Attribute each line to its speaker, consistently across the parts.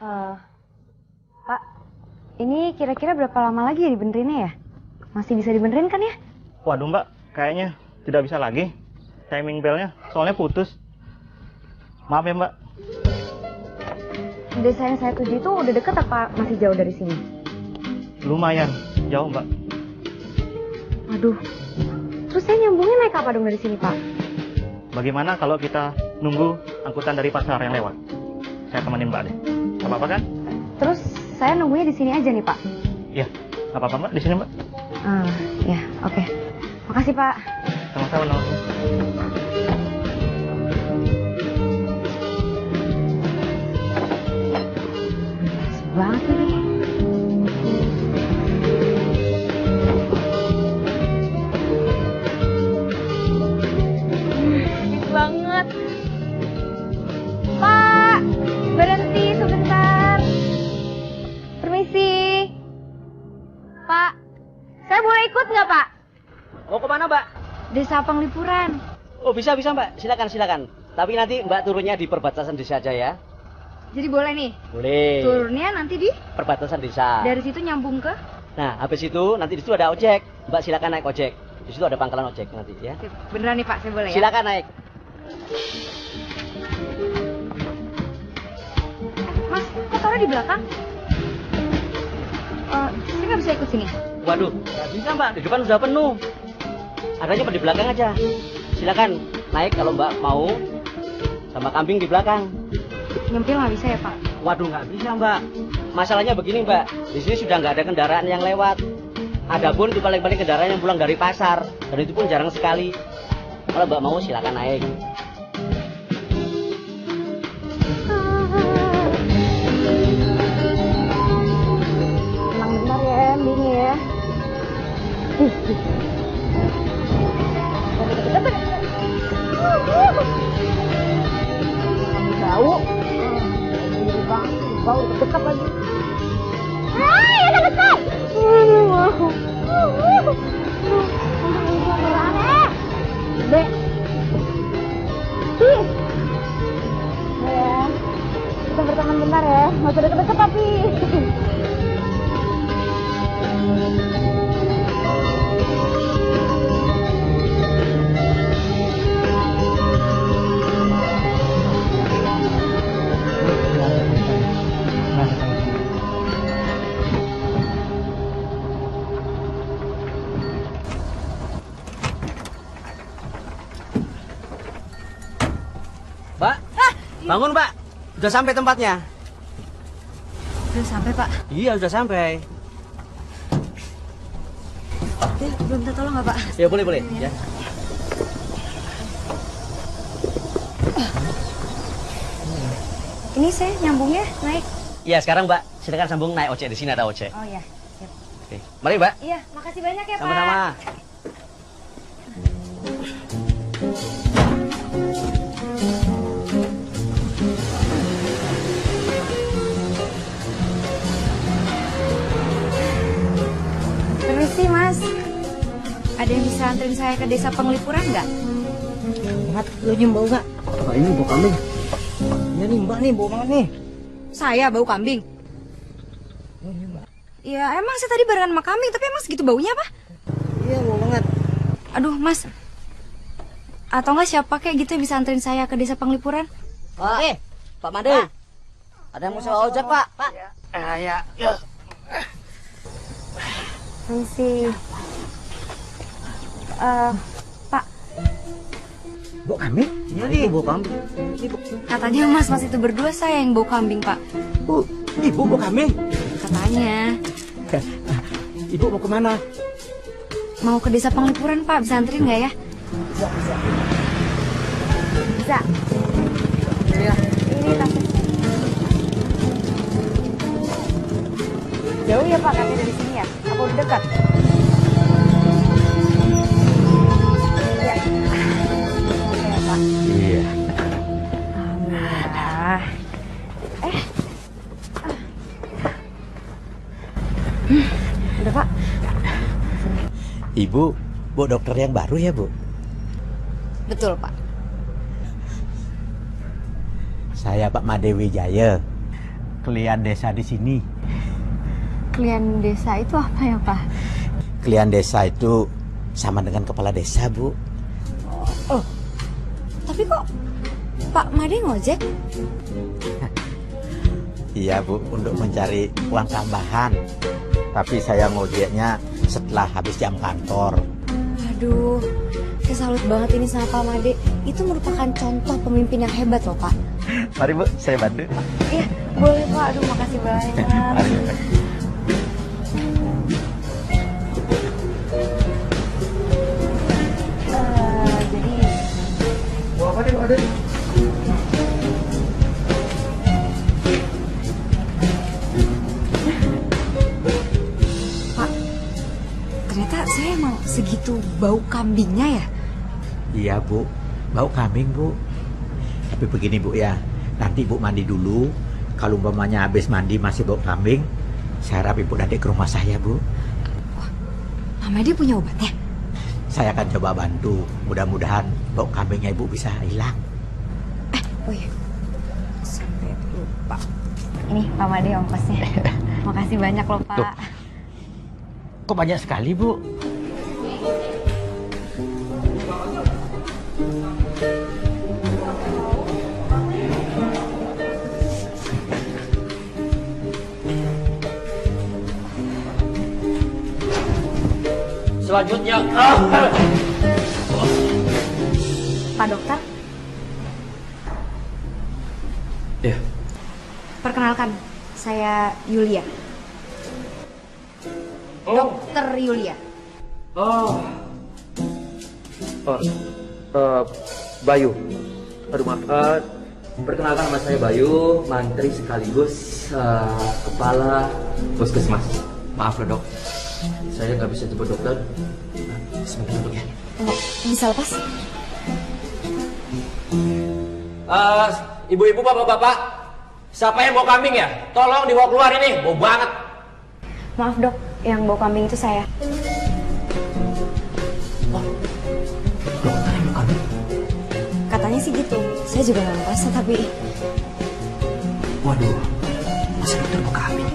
Speaker 1: Eh, Pak, ini kira-kira berapa lama lagi ya dibenerinnya ya? Masih bisa dibenerin kan ya?
Speaker 2: Waduh mbak, kayaknya tidak bisa lagi. Timing belnya soalnya putus. Maaf ya mbak.
Speaker 1: Desa yang saya tuju itu udah deket apa masih jauh dari sini?
Speaker 2: Lumayan jauh mbak.
Speaker 1: Waduh, terus saya nyambungnya naik apa dong dari sini Pak?
Speaker 2: Bagaimana kalau kita nunggu angkutan dari pasar yang lewat? Saya temenin mbak deh. Gak apa-apa kan?
Speaker 1: Terus saya nunggunya di sini aja nih Pak?
Speaker 2: Iya, gak apa-apa mbak, di sini mbak.
Speaker 1: Ya, oke. Makasih Pak.
Speaker 2: Sama-sama.
Speaker 1: Banget ini. Banget. Pak, berhenti sebentar. Permisi. Pak, saya boleh ikut nggak Pak?
Speaker 3: Mau kemana mbak?
Speaker 1: Desa Penglipuran.
Speaker 3: Oh bisa mbak, silakan. Tapi nanti mbak turunnya di perbatasan desa aja ya.
Speaker 1: Jadi boleh nih?
Speaker 3: Boleh.
Speaker 1: Turunnya nanti di?
Speaker 3: Perbatasan desa.
Speaker 1: Dari situ nyambung ke?
Speaker 3: Nah, habis itu nanti di situ ada ojek. Mbak silakan naik ojek. Di situ ada pangkalan ojek nanti ya.
Speaker 1: Beneran nih Pak, saya boleh ya?
Speaker 3: Silakan naik.
Speaker 1: Mas, kok taruh di belakang? Saya nggak bisa ikut sini.
Speaker 3: Waduh, nggak bisa mbak. Di depan sudah penuh. Adanya di belakang aja. Silakan naik kalau mbak mau. Sama kambing di belakang.
Speaker 1: Nyempil nggak bisa ya Pak?
Speaker 3: Waduh, nggak bisa mbak. Masalahnya begini mbak. Di sini sudah nggak ada kendaraan yang lewat. Adapun itu paling-paling kendaraan yang pulang dari pasar. Dan itu pun jarang sekali. Kalau mbak mau silakan naik.
Speaker 1: Emang benar ya endingnya ya. Bau. Bau dekat lagi. Hai, ada dekat. Aduh, mau. Dek. Ya. Kita berteman bentar ya. Nggak usah deket-deket tapi.
Speaker 3: Mbak, bangun mbak. Udah sampai tempatnya.
Speaker 1: Udah sampai Pak.
Speaker 3: Iya, udah sampai.
Speaker 1: Belum minta tolong nggak Pak?
Speaker 3: Ya boleh ya.
Speaker 1: Ini saya nyambungnya naik.
Speaker 3: Iya, sekarang mbak silakan sambung naik ojek. Di sini ada ojek.
Speaker 1: Oh ya. Siap.
Speaker 3: Oke, mari mbak.
Speaker 1: Iya, makasih banyak ya Pak.
Speaker 3: Sama-sama.
Speaker 1: Permisi Mas. Ada yang bisa anterin saya ke desa Penglipuran nggak?
Speaker 4: Mat, lo nyium bau nggak? Oh, ini bau kambing. Iya nih mbak nih, bau banget nih.
Speaker 1: Saya bau kambing.
Speaker 4: Oh, ini mbak.
Speaker 1: Ya emang saya tadi barengan sama kambing, tapi emang segitu baunya apa?
Speaker 4: Iya, bau banget.
Speaker 1: Aduh Mas. Atau nggak siapa kayak gitu yang bisa anterin saya ke desa Penglipuran?
Speaker 3: Pak, Pak Made. Ada yang mau sewa ojek pak? Pak.
Speaker 4: Ya.
Speaker 1: Permisi. Pak,
Speaker 4: Bau kambing? Iya nih, bau kambing.
Speaker 1: katanya Mas itu berdua saya yang bau kambing Pak.
Speaker 4: Ibu bau kambing?
Speaker 1: Katanya.
Speaker 4: Ibu mau kemana?
Speaker 1: Mau ke desa Penglipuran Pak, bisa anterin nggak ya?
Speaker 4: Bisa.
Speaker 1: Bisa.
Speaker 4: Iya.
Speaker 1: Ini tasnya. Jauh ya Pak, katanya dari sini ya? Apa udah dekat? Ya. Oke ya Pak.
Speaker 4: Iya.
Speaker 1: Alhamdulillah. Udah Pak.
Speaker 4: Ibu, Bu dokter yang baru ya Bu?
Speaker 1: Betul Pak.
Speaker 4: Saya Pak Made Wijaya.
Speaker 5: Klien desa di sini.
Speaker 1: Klien desa itu apa ya, Pak?
Speaker 5: Klien desa itu sama dengan kepala desa, Bu.
Speaker 1: Oh, tapi kok Pak Made ngojek?
Speaker 5: Iya, Bu, untuk mencari uang tambahan. Tapi saya ngojeknya setelah habis jam kantor.
Speaker 1: Aduh, saya salut banget ini sama Pak Made. Itu merupakan contoh pemimpin yang hebat loh, Pak.
Speaker 5: Mari, Bu, saya bantu.
Speaker 1: Iya, boleh Pak. Aduh, makasih banyak.
Speaker 5: Mari, Bu.
Speaker 1: Jadi,
Speaker 2: Apa deh, ada?
Speaker 1: Pak, ternyata saya emang segitu bau kambingnya ya?
Speaker 5: Iya, Bu. Bau kambing, Bu. Tapi begini, Bu, ya. Nanti Bu mandi dulu. Kalau umpamanya habis mandi masih bau kambing, saya harap Ibu nanti ke rumah saya, Bu.
Speaker 1: Pak Made punya obatnya?
Speaker 5: Saya akan coba bantu. Mudah-mudahan bau kambingnya Ibu bisa hilang.
Speaker 1: Oh iya, sampai lupa. Ini Pak Made ongkosnya. Makasih banyak loh, Pak.
Speaker 5: Tuh. Kok banyak sekali, Bu?
Speaker 3: Selanjutnya,
Speaker 1: Pak Dokter,
Speaker 3: ya.
Speaker 1: perkenalkan, saya Yulia. Dokter Yulia.
Speaker 6: Bayu. Aduh maaf. Perkenalkan nama saya Bayu, mantri sekaligus kepala puskesmas. Maaf loh dok, saya nggak bisa jemput dokter. Sebentar dok ya.
Speaker 1: Oh, bisa lepas?
Speaker 6: Ibu-ibu, bapak-bapak, siapa yang bawa kambing ya? Tolong dibawa keluar ini, bau banget.
Speaker 1: Maaf dok, yang bau kambing itu saya.
Speaker 6: Dokter yang bawa kambing?
Speaker 1: Katanya sih gitu, saya juga nggak ngerasa tapi...
Speaker 6: Waduh, masa dokter bawa kambing?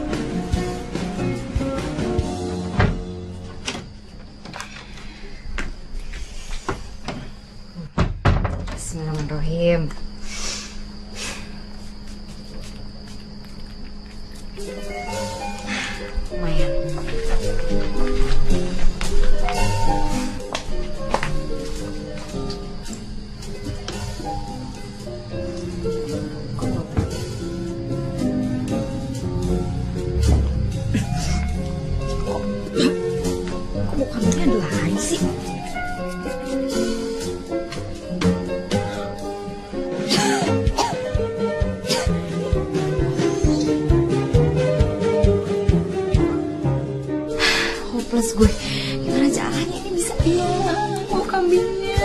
Speaker 1: Bismillahirrahmanirrahim. Lumayan. Kok bau kambingnya ada lagi sih? Hopeless gue. Gimana caranya ini bisa hilang bau kambingnya?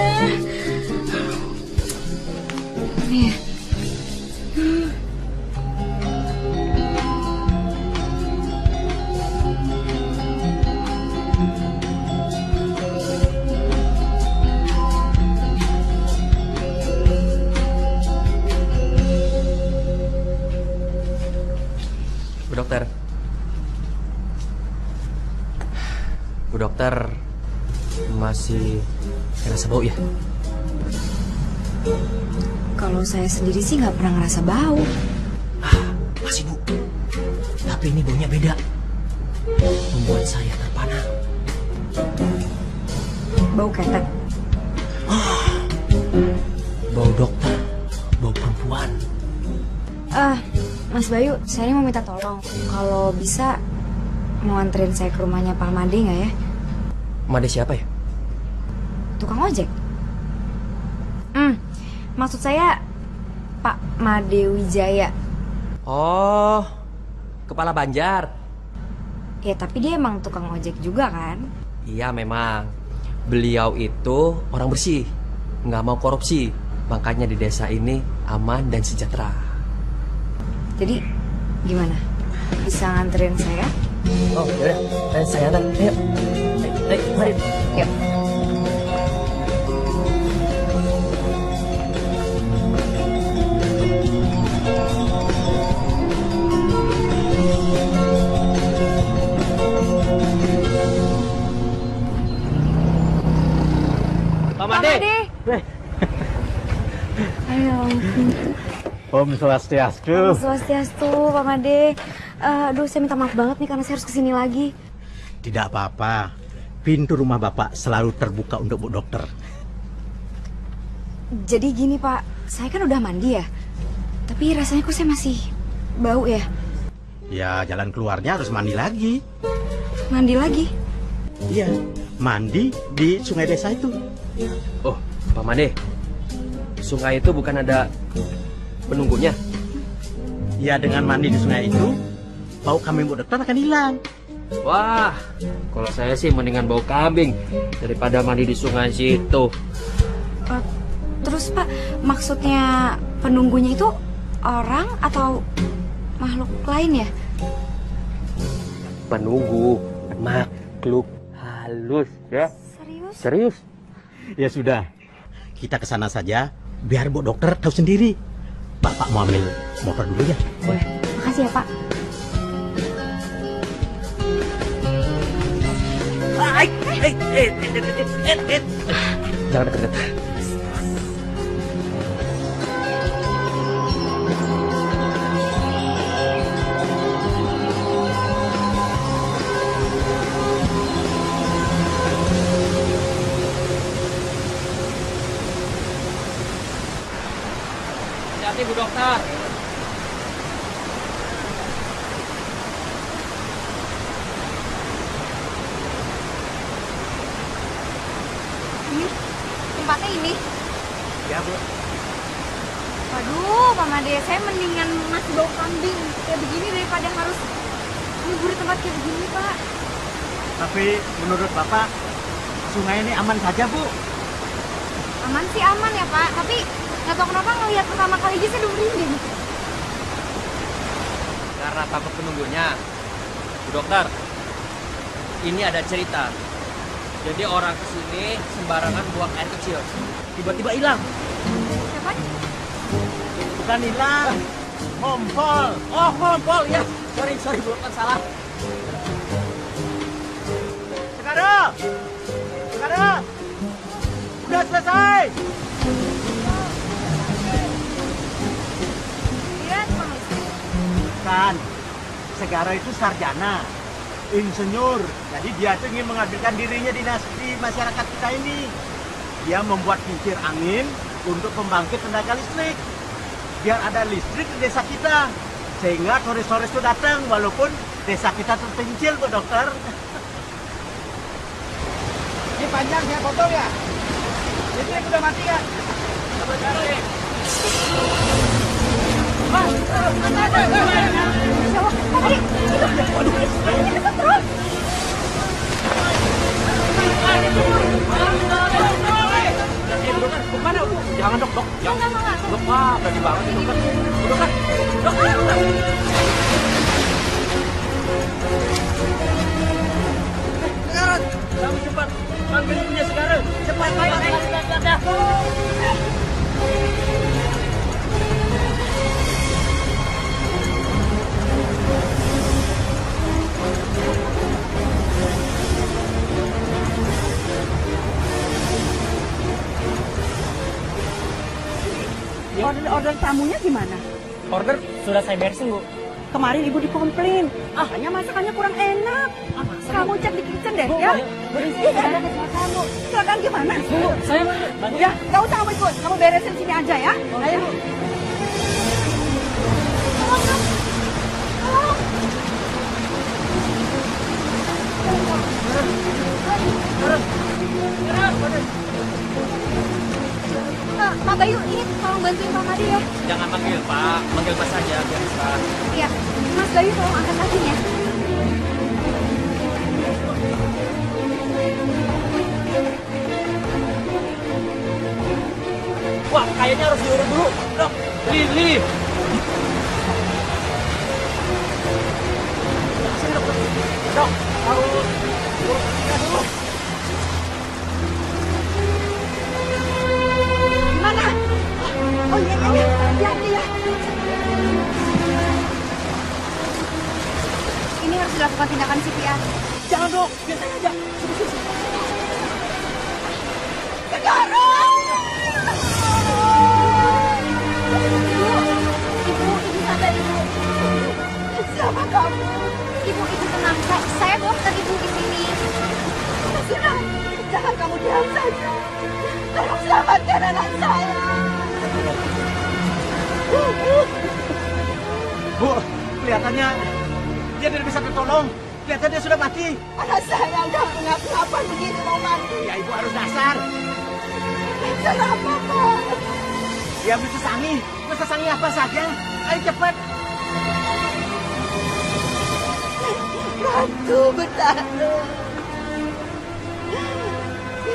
Speaker 1: Nih.
Speaker 6: Bu dokter. Bu dokter masih ngerasa bau ya?
Speaker 1: Kalau saya sendiri sih nggak pernah ngerasa bau.
Speaker 6: Masih bu. Tapi ini baunya beda. Membuat saya terpana.
Speaker 1: Bau ketek.
Speaker 6: Bau dokter. Bau perempuan.
Speaker 1: Mas Bayu, saya ini mau minta tolong. Kalau bisa, mau anterin saya ke rumahnya Pak Made nggak ya?
Speaker 6: Made siapa ya?
Speaker 1: Tukang ojek. Maksud saya Pak Made Wijaya.
Speaker 6: Oh, kepala Banjar.
Speaker 1: Ya tapi dia emang tukang ojek juga kan?
Speaker 6: Iya memang. Beliau itu orang bersih, nggak mau korupsi. Makanya di desa ini aman dan sejahtera.
Speaker 1: Jadi gimana? Bisa nganterin saya?
Speaker 6: Oh, yaudah. Saya antar. Ayo. Ayo, mari.
Speaker 1: Yuk.
Speaker 5: Om Swastiastu.
Speaker 1: Swastiastu, Pak Made. Aduh, saya minta maaf banget nih karena saya harus kesini lagi.
Speaker 5: Tidak apa-apa. Pintu rumah Bapak selalu terbuka untuk Bu Dokter.
Speaker 1: Jadi gini Pak, saya kan udah mandi ya. Tapi rasanya kok saya masih bau ya.
Speaker 5: Ya, jalan keluarnya harus mandi lagi.
Speaker 1: Mandi lagi?
Speaker 5: Iya, mandi di sungai desa itu.
Speaker 6: Oh, Pak Made, sungai itu bukan ada penunggunya?
Speaker 5: Ya, dengan mandi di sungai itu, bau kambing Bu Dokter akan hilang.
Speaker 6: Wah, kalau saya sih mendingan bau kambing daripada mandi di sungai situ.
Speaker 1: Terus Pak, maksudnya penunggunya itu orang atau makhluk lain ya?
Speaker 6: Penunggu, makhluk halus ya.
Speaker 1: Serius?
Speaker 6: Serius?
Speaker 5: Ya sudah, kita ke sana saja biar Bu Dokter tahu sendiri. Bapak mau ambil motor dulu ya?
Speaker 1: Boleh. Makasih ya Pak.
Speaker 6: Jangan deket-deket. Hati-hati Bu Dokter.
Speaker 1: Ini tempatnya ini.
Speaker 5: Ya Bu.
Speaker 1: Waduh, Pak Made, saya mendingan masih bau kambing kayak begini daripada harus libur di tempat kayak begini, Pak.
Speaker 5: Tapi menurut Bapak, sungai ini aman saja Bu?
Speaker 1: Aman sih aman ya, Pak. Tapi nggak tahu kenapa ngelihat pertama kali aja saya udah merinding.
Speaker 6: Karena takut penunggunya. Bu Dokter, ini ada cerita. Jadi orang kesini sembarangan buang air kecil. Tiba-tiba hilang.
Speaker 1: Siapa?
Speaker 5: Bukan hilang, ngompol.
Speaker 6: Oh, kompol ya. Sorry Bu Dokter, salah.
Speaker 5: Sekarang, udah selesai.
Speaker 1: Iya, Bang.
Speaker 5: Kan, Segara itu sarjana, insinyur. Jadi dia tuh ingin mengabdikan dirinya di masyarakat kita ini. Dia membuat kincir angin untuk pembangkit tenaga listrik. Biar ada listrik di desa kita. Sehingga turis-turis itu datang walaupun desa kita terpencil, Bu Dokter. Ini panjang saya potong ya. Listrik udah mati ya. Coba cari.
Speaker 6: Kemana Bu? Jangan dok. Jangan. Dok, wah berani banget nih dokter. Dokter. Sekarang, kamu cepat panggil punya sekarang. Cepat.
Speaker 7: Order tamunya gimana?
Speaker 3: Order sudah saya beresin, Bu.
Speaker 7: Kemarin ibu dikomplain, katanya masakannya kurang enak. Kamu cek di kitchen deh, ya? Silakan gimana?
Speaker 3: Bu, saya bantu.
Speaker 7: Ya, nggak usah kamu ikut. Kamu beresin sini aja ya. Ayo.
Speaker 1: Pak Bayu, ini tolong bantuin Pak Made ya.
Speaker 6: Jangan manggil Pak, manggil Mas saja biar bisa.
Speaker 1: Iya, Mas Bayu tolong angkat kakinya.
Speaker 6: Wah, kayaknya harus diurut dulu. Dok, Lili. Sini dok. Dok, harus urut kakinya dulu.
Speaker 1: Mana? Oh iya. Ya. Ini harus dilakukan tindakan CPR.
Speaker 6: Jangan dok, biasanya aja.
Speaker 7: sama kamu.
Speaker 1: Ibu tenang. Saya dokter ibu di sini.
Speaker 7: Sudah, jangan kamu diam saja. Tolong selamatkan anak saya.
Speaker 5: Bu, kelihatannya dia tidak bisa tertolong. Kelihatannya dia sudah mati.
Speaker 7: Anak saya udah ngapa begini mau mati.
Speaker 5: Ya ibu harus dasar.
Speaker 7: Cara apa, Pak?
Speaker 5: Dia ambil sesangi. Sesangi apa saja. Ayo cepat.
Speaker 7: Bantu bertahan.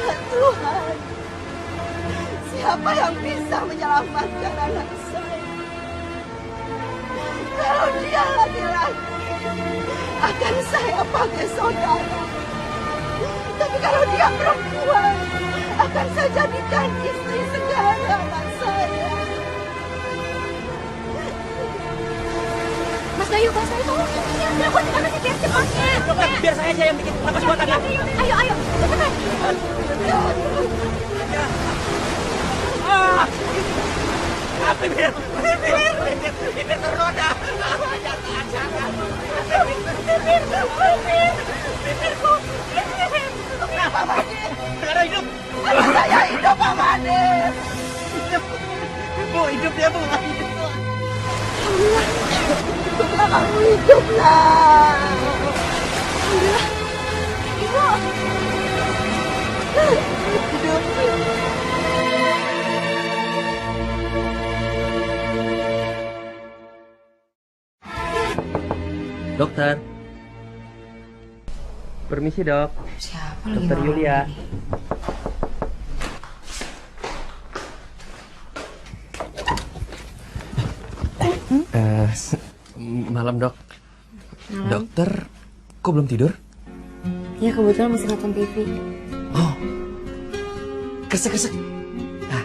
Speaker 7: Ya Tuhan, siapa yang bisa menyelamatkan anak saya? Kalau dia laki-laki, akan saya pakai saudara. Tapi kalau dia perempuan, akan saya jadikan istri segala anak saya.
Speaker 1: Mas Bayu, tolong ini yang dilakukan gimana sih biar cepatnya?
Speaker 5: Dokter, biar saya aja yang bikin nafas buatan.
Speaker 1: Ayo, cepetan.
Speaker 5: Bibir ternoda. Bibirku. Kenapa, Madir? Sekarang hidup.
Speaker 7: Saya hidup, Pak Madir.
Speaker 5: Bu, hidup dia, Bu. Hidup, Bu.
Speaker 7: Kamu hiduplah.
Speaker 1: Ibu.
Speaker 7: Hidup.
Speaker 6: Dokter. Permisi, Dok.
Speaker 1: Siapa
Speaker 6: Dokter Yulia. Malam, Dok.
Speaker 1: Malam.
Speaker 6: Dokter, kok belum tidur?
Speaker 1: Ya kebetulan masih nonton TV.
Speaker 6: Oh, kresek. Nah,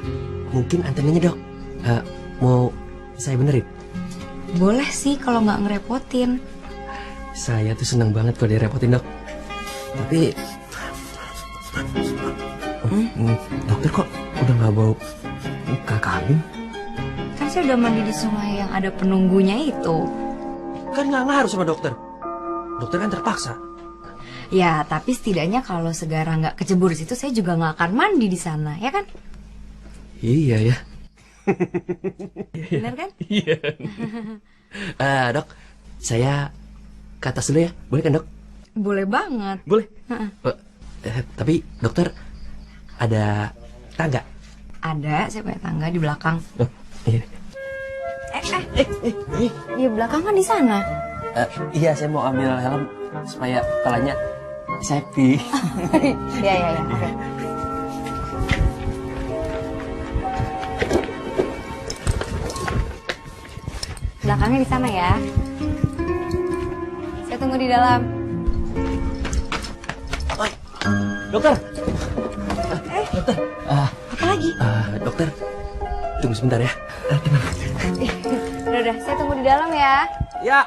Speaker 6: mungkin antenanya, Dok. Mau saya benerin?
Speaker 1: Boleh sih kalau nggak ngerepotin.
Speaker 6: Saya tuh senang banget kalau direpotin, Dok. Tapi dokter kok udah nggak bau muka kambing?
Speaker 1: Kan saya udah mandi di sungai yang ada penunggunya itu.
Speaker 6: Kan nggak ngaruh sama dokter. Dokter kan terpaksa.
Speaker 1: Ya, tapi setidaknya kalau Segara nggak kecebur di situ, saya juga nggak akan mandi di sana, ya kan?
Speaker 6: Iya ya.
Speaker 1: Benar kan?
Speaker 6: Iya. Dok, saya ke atas dulu ya, boleh kan, Dok?
Speaker 1: Boleh banget.
Speaker 6: Boleh. Tapi dokter ada tangga?
Speaker 1: Ada, saya punya tangga di belakang.
Speaker 6: Oh, iya.
Speaker 1: Di belakang kan di sana.
Speaker 6: Iya, saya mau ambil helm supaya kepalanya safety.
Speaker 1: Ya, oke. Belakangnya di sana ya. Saya tunggu di dalam.
Speaker 6: Dokter.
Speaker 1: Dokter. Apa lagi?
Speaker 6: Dokter, tunggu sebentar ya. Tenang.
Speaker 1: Udah, saya tunggu di dalam ya.
Speaker 6: Ya.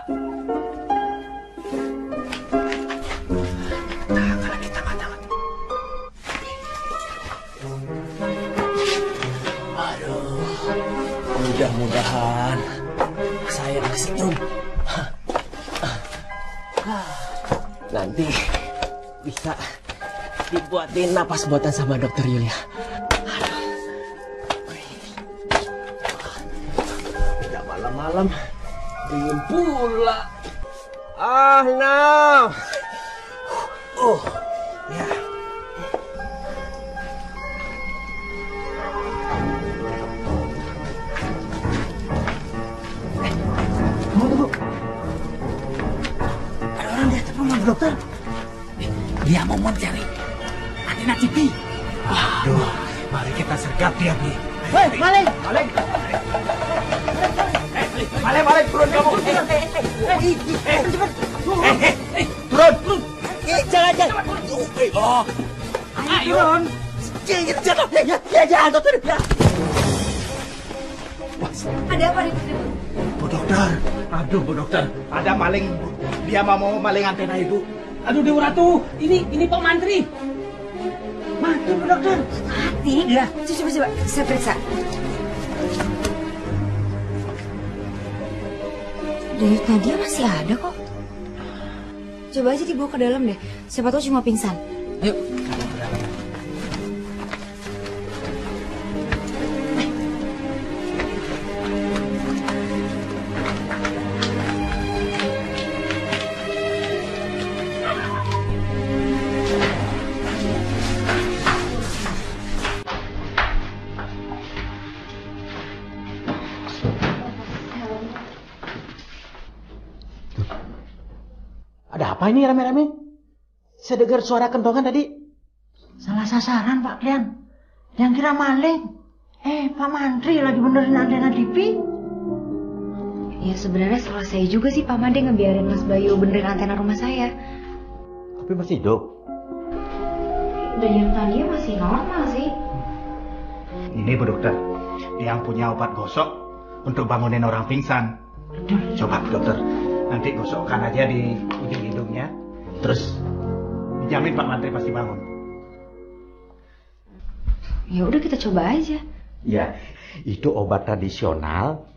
Speaker 6: Mudah-mudahan saya nggak setrum. Nanti bisa dibuatin napas buatan sama dokter Yulia. Udah malam-malam dingin pula. Nah. Ya.
Speaker 5: Dokter, dia mau mencari antena TV. Waduh, mari kita sergap dia, Bi. Hei, Maling! Maling, turun kamu. Turun. Jangan. Oh. Ayo. Jangan, dokter.
Speaker 1: Ada apa nih?
Speaker 5: Bu dokter, aduh Bu dokter, ada maling. Dia mau maling antena ibu.
Speaker 4: Aduh Dewa Ratu, ini Pak Mantri.
Speaker 5: Mati Bu dokter.
Speaker 1: Mati?
Speaker 5: Iya.
Speaker 1: Coba, saya periksa. Denyut Nadia masih ada kok. Coba aja dibawa ke dalam deh. Siapa tahu cuma pingsan.
Speaker 4: Ayo.
Speaker 5: Ada apa ini rame-rame? Saya dengar suara kentongan tadi. Salah sasaran Pak Klian. Yang kira maling. Pak Mantri lagi benerin antena TV.
Speaker 1: Ya sebenarnya salah saya juga sih Pak Made ngebiarin Mas Bayu benerin antena rumah saya.
Speaker 5: Tapi masih hidup.
Speaker 1: Denyut Nadia masih normal sih.
Speaker 8: Ini Bu Dokter, yang punya obat gosok untuk bangunin orang pingsan. Coba Bu Dokter, nanti gosokkan aja di ujung hidungnya. Terus dijamin Pak Mantri pasti bangun.
Speaker 1: Ya udah kita coba aja.
Speaker 5: Ya, itu obat tradisional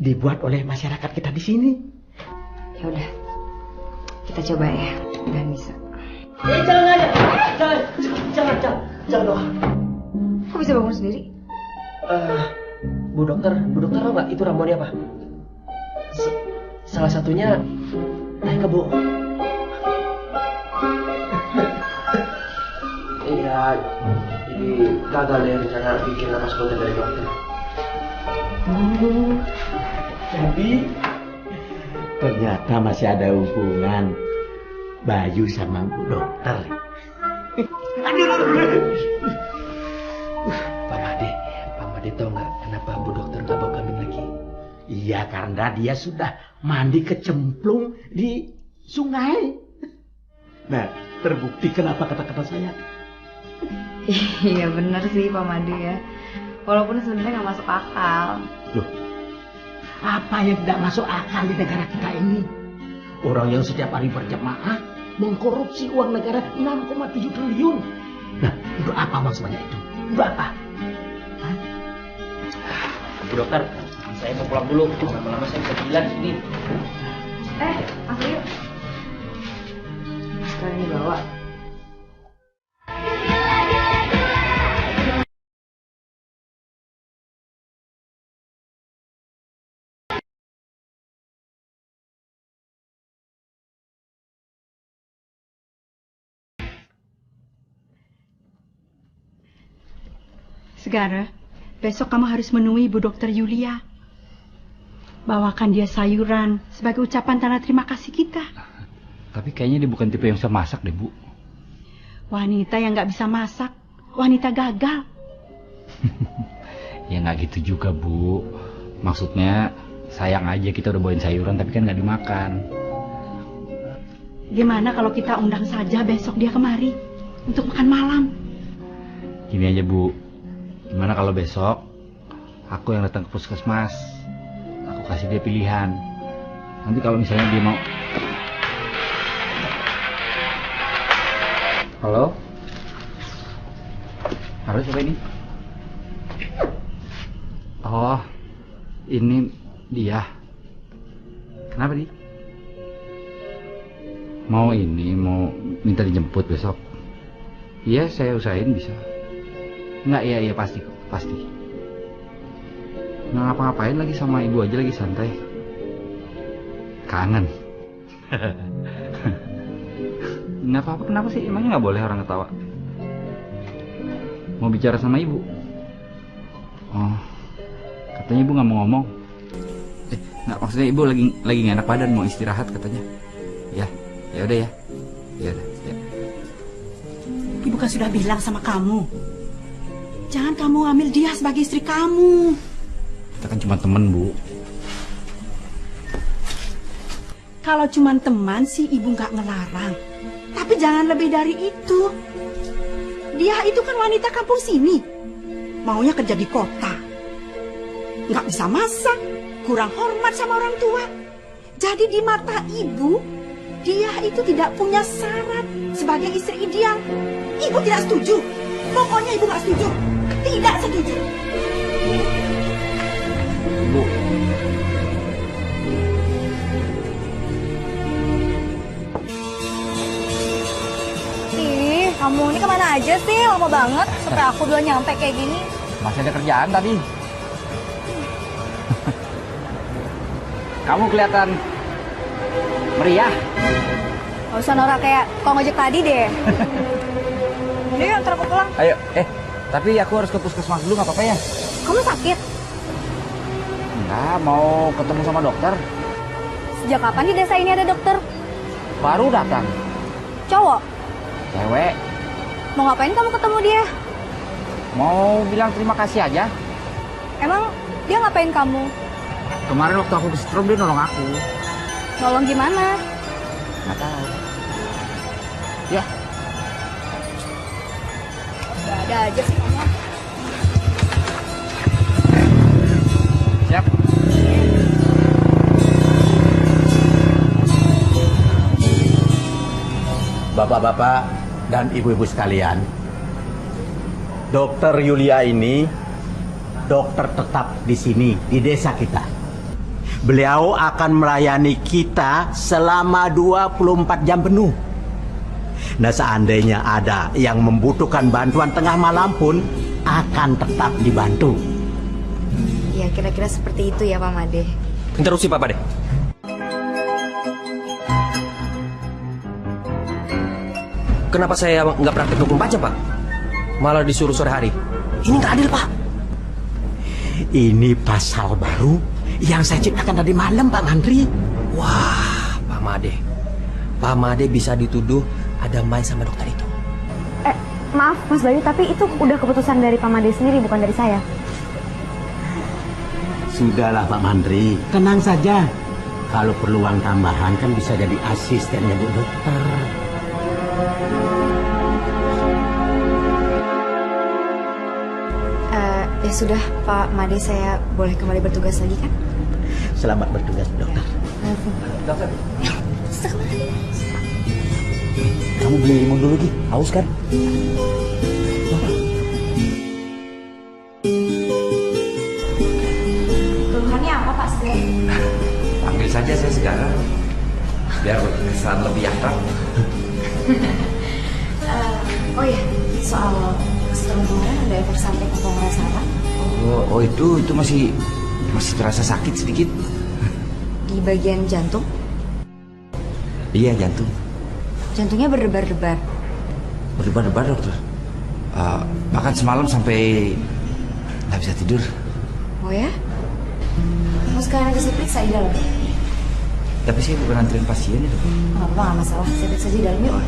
Speaker 5: dibuat oleh masyarakat kita di sini.
Speaker 1: Ya udah. Kita coba ya. Dan bisa.
Speaker 4: Jangan aja. Jangan doang.
Speaker 1: Kok bisa bangun sendiri?
Speaker 4: Bu dokter tahu nggak itu ramuannya apa? Salah satunya naik ke Bu. Iya, ini gagal deh rencana bikin napas konten dari dokter.
Speaker 5: Jadi ternyata masih ada hubungan Bayu sama Bu Dokter.
Speaker 4: Pak Made tahu nggak kenapa Bu Dokter nggak bawa kambing lagi?
Speaker 5: Iya, karena dia sudah mandi kecemplung di sungai. Nah, terbukti kenapa kata-kata saya.
Speaker 1: Iya bener sih Pak Made ya. Walaupun sebenarnya nggak masuk akal.
Speaker 5: Loh, apa yang tidak masuk akal di negara kita ini? Orang yang setiap hari berjamaah mengkorupsi uang negara 6,7 triliun. Nah, untuk apa maksudnya itu? Untuk apa? Hah?
Speaker 3: Bu dokter, saya mau pulang dulu. Lama-lama saya bisa gila di sini.
Speaker 1: Masuk yuk. Sekarang dibawa.
Speaker 9: Segara, besok kamu harus menemui Bu Dokter Yulia. Bawakan dia sayuran sebagai ucapan tanda terima kasih kita.
Speaker 10: Tapi kayaknya dia bukan tipe yang bisa masak deh, Bu.
Speaker 9: Wanita yang nggak bisa masak, wanita gagal.
Speaker 10: Ya nggak gitu juga, Bu. Maksudnya sayang aja kita udah bawain sayuran tapi kan nggak dimakan.
Speaker 9: Gimana kalau kita undang saja besok dia kemari untuk makan malam?
Speaker 10: Gini aja, Bu. Gimana kalau besok aku yang datang ke puskesmas, aku kasih dia pilihan. Nanti kalau misalnya dia mau. Halo? Halo, siapa ini? Oh, ini dia. Kenapa dia? Mau minta dijemput besok? Iya, saya usahain bisa. Enggak, iya pasti kok, pasti. Nggak ngapa-ngapain lagi, sama ibu aja lagi santai. Kangen. Nggak apa-apa, kenapa sih? Emangnya nggak boleh orang ketawa? Mau bicara sama ibu? Oh, katanya ibu nggak mau ngomong. Nggak, maksudnya ibu lagi nggak enak badan, mau istirahat katanya. Ya udah ya. Ya udah. Ya.
Speaker 9: Ibu kan sudah bilang sama kamu, jangan kamu ambil dia sebagai istri kamu.
Speaker 10: Kita kan cuma temen, Bu.
Speaker 9: Kalau cuma teman sih ibu nggak ngelarang. Tapi jangan lebih dari itu. Dia itu kan wanita kampung sini. Maunya kerja di kota. Nggak bisa masak, kurang hormat sama orang tua. Jadi di mata ibu, dia itu tidak punya syarat sebagai istri ideal. Ibu tidak setuju. Pokoknya ibu nggak setuju. Tidak setuju.
Speaker 10: Bu.
Speaker 1: kamu. Ini kemana aja sih? Lama banget sampai aku udah nyampe kayak gini.
Speaker 10: Masih ada kerjaan tadi. Kamu kelihatan meriah.
Speaker 1: Gak usah norak kayak kau ngojek tadi deh. Yuk, antar aku pulang.
Speaker 10: Ayo, tapi aku harus ke puskesmas dulu, nggak apa-apa ya?
Speaker 1: Kamu sakit?
Speaker 10: Enggak, mau ketemu sama dokter.
Speaker 1: Sejak kapan di desa ini ada dokter?
Speaker 10: Baru datang.
Speaker 1: Cowok?
Speaker 10: Cewek.
Speaker 1: Mau ngapain kamu ketemu dia?
Speaker 10: Mau bilang terima kasih aja.
Speaker 1: Emang dia ngapain kamu?
Speaker 10: Kemarin waktu aku kesetrum dia nolong aku.
Speaker 1: Nolong gimana?
Speaker 10: Nggak tahu. Ya.
Speaker 1: Ada aja sih kamu.
Speaker 10: Siap.
Speaker 5: Bapak-bapak dan ibu-ibu sekalian, Dokter Yulia ini dokter tetap di sini, di desa kita. Beliau akan melayani kita selama 24 jam penuh. Nah, seandainya ada yang membutuhkan bantuan tengah malam pun akan tetap dibantu.
Speaker 1: Ya, kira-kira seperti itu ya, Pak Made.
Speaker 6: Interupsi Pak Made. Kenapa saya nggak praktek 24 jam, Pak? Malah disuruh sore hari. Ini nggak adil, Pak.
Speaker 5: Ini pasal baru yang saya ciptakan tadi malam, Pak Mandri.
Speaker 6: Wah, Pak Made. Pak Made bisa dituduh ada main sama dokter itu.
Speaker 1: Maaf Mas Bayu, tapi itu udah keputusan dari Pak Made sendiri, bukan dari saya.
Speaker 5: Sudahlah Pak Mandri, tenang saja. Kalau perlu uang tambahan kan bisa jadi asistennya Bu Dokter.
Speaker 1: Ya sudah, Pak Made, saya boleh kembali bertugas lagi kan?
Speaker 5: Selamat bertugas, Dokter.
Speaker 6: Dokter.
Speaker 10: Kamu beli limun dulu, Gi. Haus kan?
Speaker 1: Keluhannya apa, Pak Segar?
Speaker 10: Panggil saja saya Segara. Biar kesan lebih akrab.
Speaker 1: Oh iya, soal kesetrum kemarin ada efek samping atau ngerasa apa?
Speaker 10: Oh itu masih terasa sakit sedikit.
Speaker 1: Di bagian jantung?
Speaker 10: Iya, jantung.
Speaker 1: Jantungnya berdebar-debar.
Speaker 10: Berdebar-debar, dokter. Bahkan semalam sampai nggak bisa tidur.
Speaker 1: Oh ya? Mau sekarang kita periksa di dalam?
Speaker 10: Tapi saya bukan anterin pasien ya, dok.
Speaker 1: Nggak masalah, saya periksa di dalam yuk.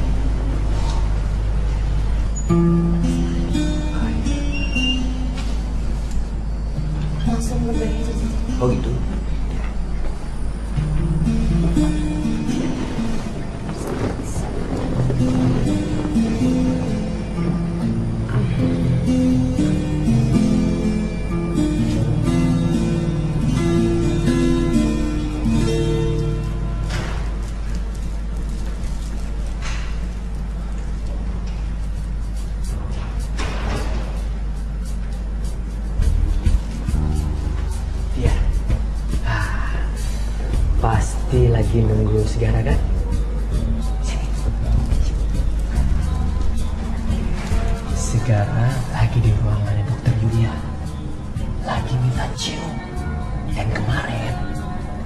Speaker 1: Langsung berbahaya saja.
Speaker 10: Oh gitu.
Speaker 6: Pasti lagi nunggu Segara kan? Segara lagi di ruangannya Dokter Yulia. Lagi minta cium. Dan kemarin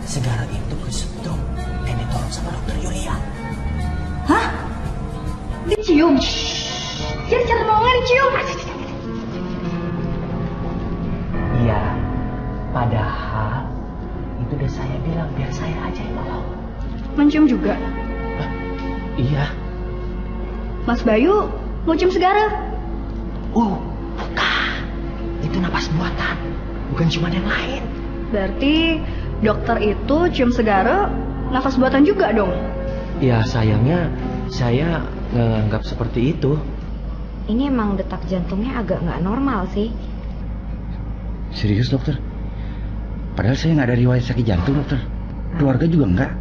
Speaker 6: Segara itu kesetrum dan ditolong sama Dokter Yulia.
Speaker 1: Hah? Dicium? Jadi cara nolongnya dicium?
Speaker 6: Iya, padahal itu udah saya bilang biar saya aja yang nolong.
Speaker 1: Mencium juga?
Speaker 6: Iya.
Speaker 1: Mas Bayu mau cium Segara?
Speaker 6: Bukan. Itu napas buatan, bukan cuma yang lain.
Speaker 1: Berarti dokter itu cium Segara nafas buatan juga dong?
Speaker 6: Ya sayangnya saya nganggap seperti itu.
Speaker 1: Ini emang detak jantungnya agak nggak normal sih.
Speaker 10: Serius, dokter? Padahal saya nggak ada riwayat sakit jantung, dokter. Keluarga juga nggak.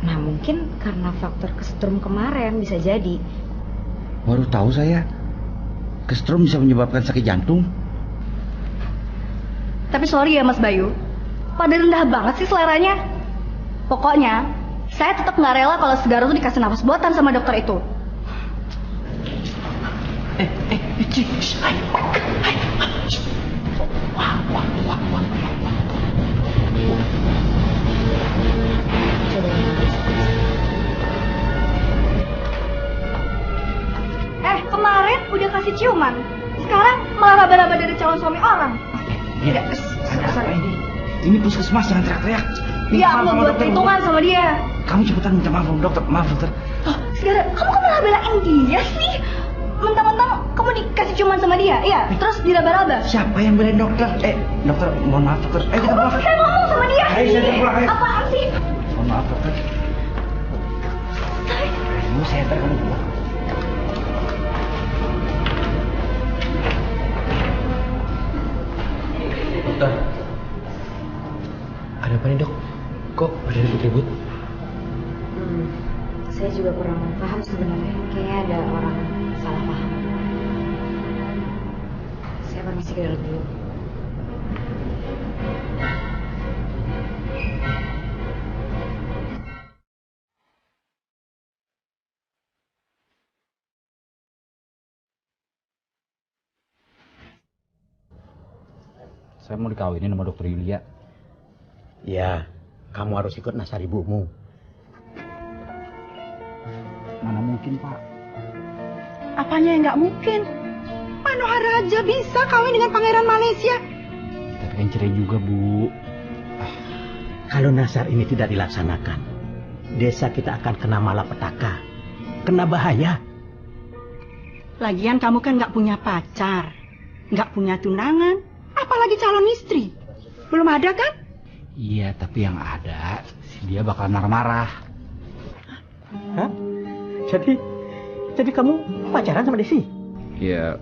Speaker 1: Nah, mungkin karena faktor kesetrum kemarin bisa jadi.
Speaker 10: Baru tahu saya. Kesetrum bisa menyebabkan sakit jantung.
Speaker 1: Tapi sorry ya Mas Bayu, pada rendah banget sih seleranya. Pokoknya, saya tetap nggak rela kalau Segara tuh dikasih nafas buatan sama dokter itu. Kemarin udah kasih ciuman, sekarang malah raba-raba dari calon suami orang.
Speaker 8: Iya, ada ini? Ini puskesmas, jangan teriak-teriak.
Speaker 1: Dia mau buat perhitungan sama dia.
Speaker 8: Kamu cepetan minta maaf sama dokter. Maaf dokter.
Speaker 1: Oh, Segara, kamu kok malah belain dia sih? Mentang-mentang kamu dikasih ciuman sama dia, iya? Terus diraba-raba.
Speaker 8: Siapa yang belain dokter? Dokter, mohon maaf dokter. Kita pulang.
Speaker 1: Kamu bisa ngomong sama dia.
Speaker 8: Ayo, kita pulang. Ayo.
Speaker 1: Apaan sih?
Speaker 8: Mohon maaf dokter. Ayo, saya antar kamu pulang.
Speaker 6: Dokter, ada apa nih dok? Kok pada ribut-ribut?
Speaker 1: Saya juga kurang paham sebenarnya. Kayaknya ada orang salah paham. Saya permisi ke dalam dulu.
Speaker 10: Saya mau dikawinin sama dokter Yulia.
Speaker 5: Ya, kamu harus ikut nasar ibumu.
Speaker 10: Mana mungkin, Pak?
Speaker 9: Apanya yang nggak mungkin? Manoharaja bisa kawin dengan pangeran Malaysia.
Speaker 10: Tapi kan cerai juga, Bu.
Speaker 5: Kalau nasar ini tidak dilaksanakan, desa kita akan kena malapetaka, kena bahaya.
Speaker 9: Lagian kamu kan nggak punya pacar, nggak punya tunangan, apalagi calon istri. Belum ada kan?
Speaker 10: Iya, tapi yang ada dia bakal marah-marah.
Speaker 5: Hah? Jadi kamu pacaran sama Desi?
Speaker 10: Iya.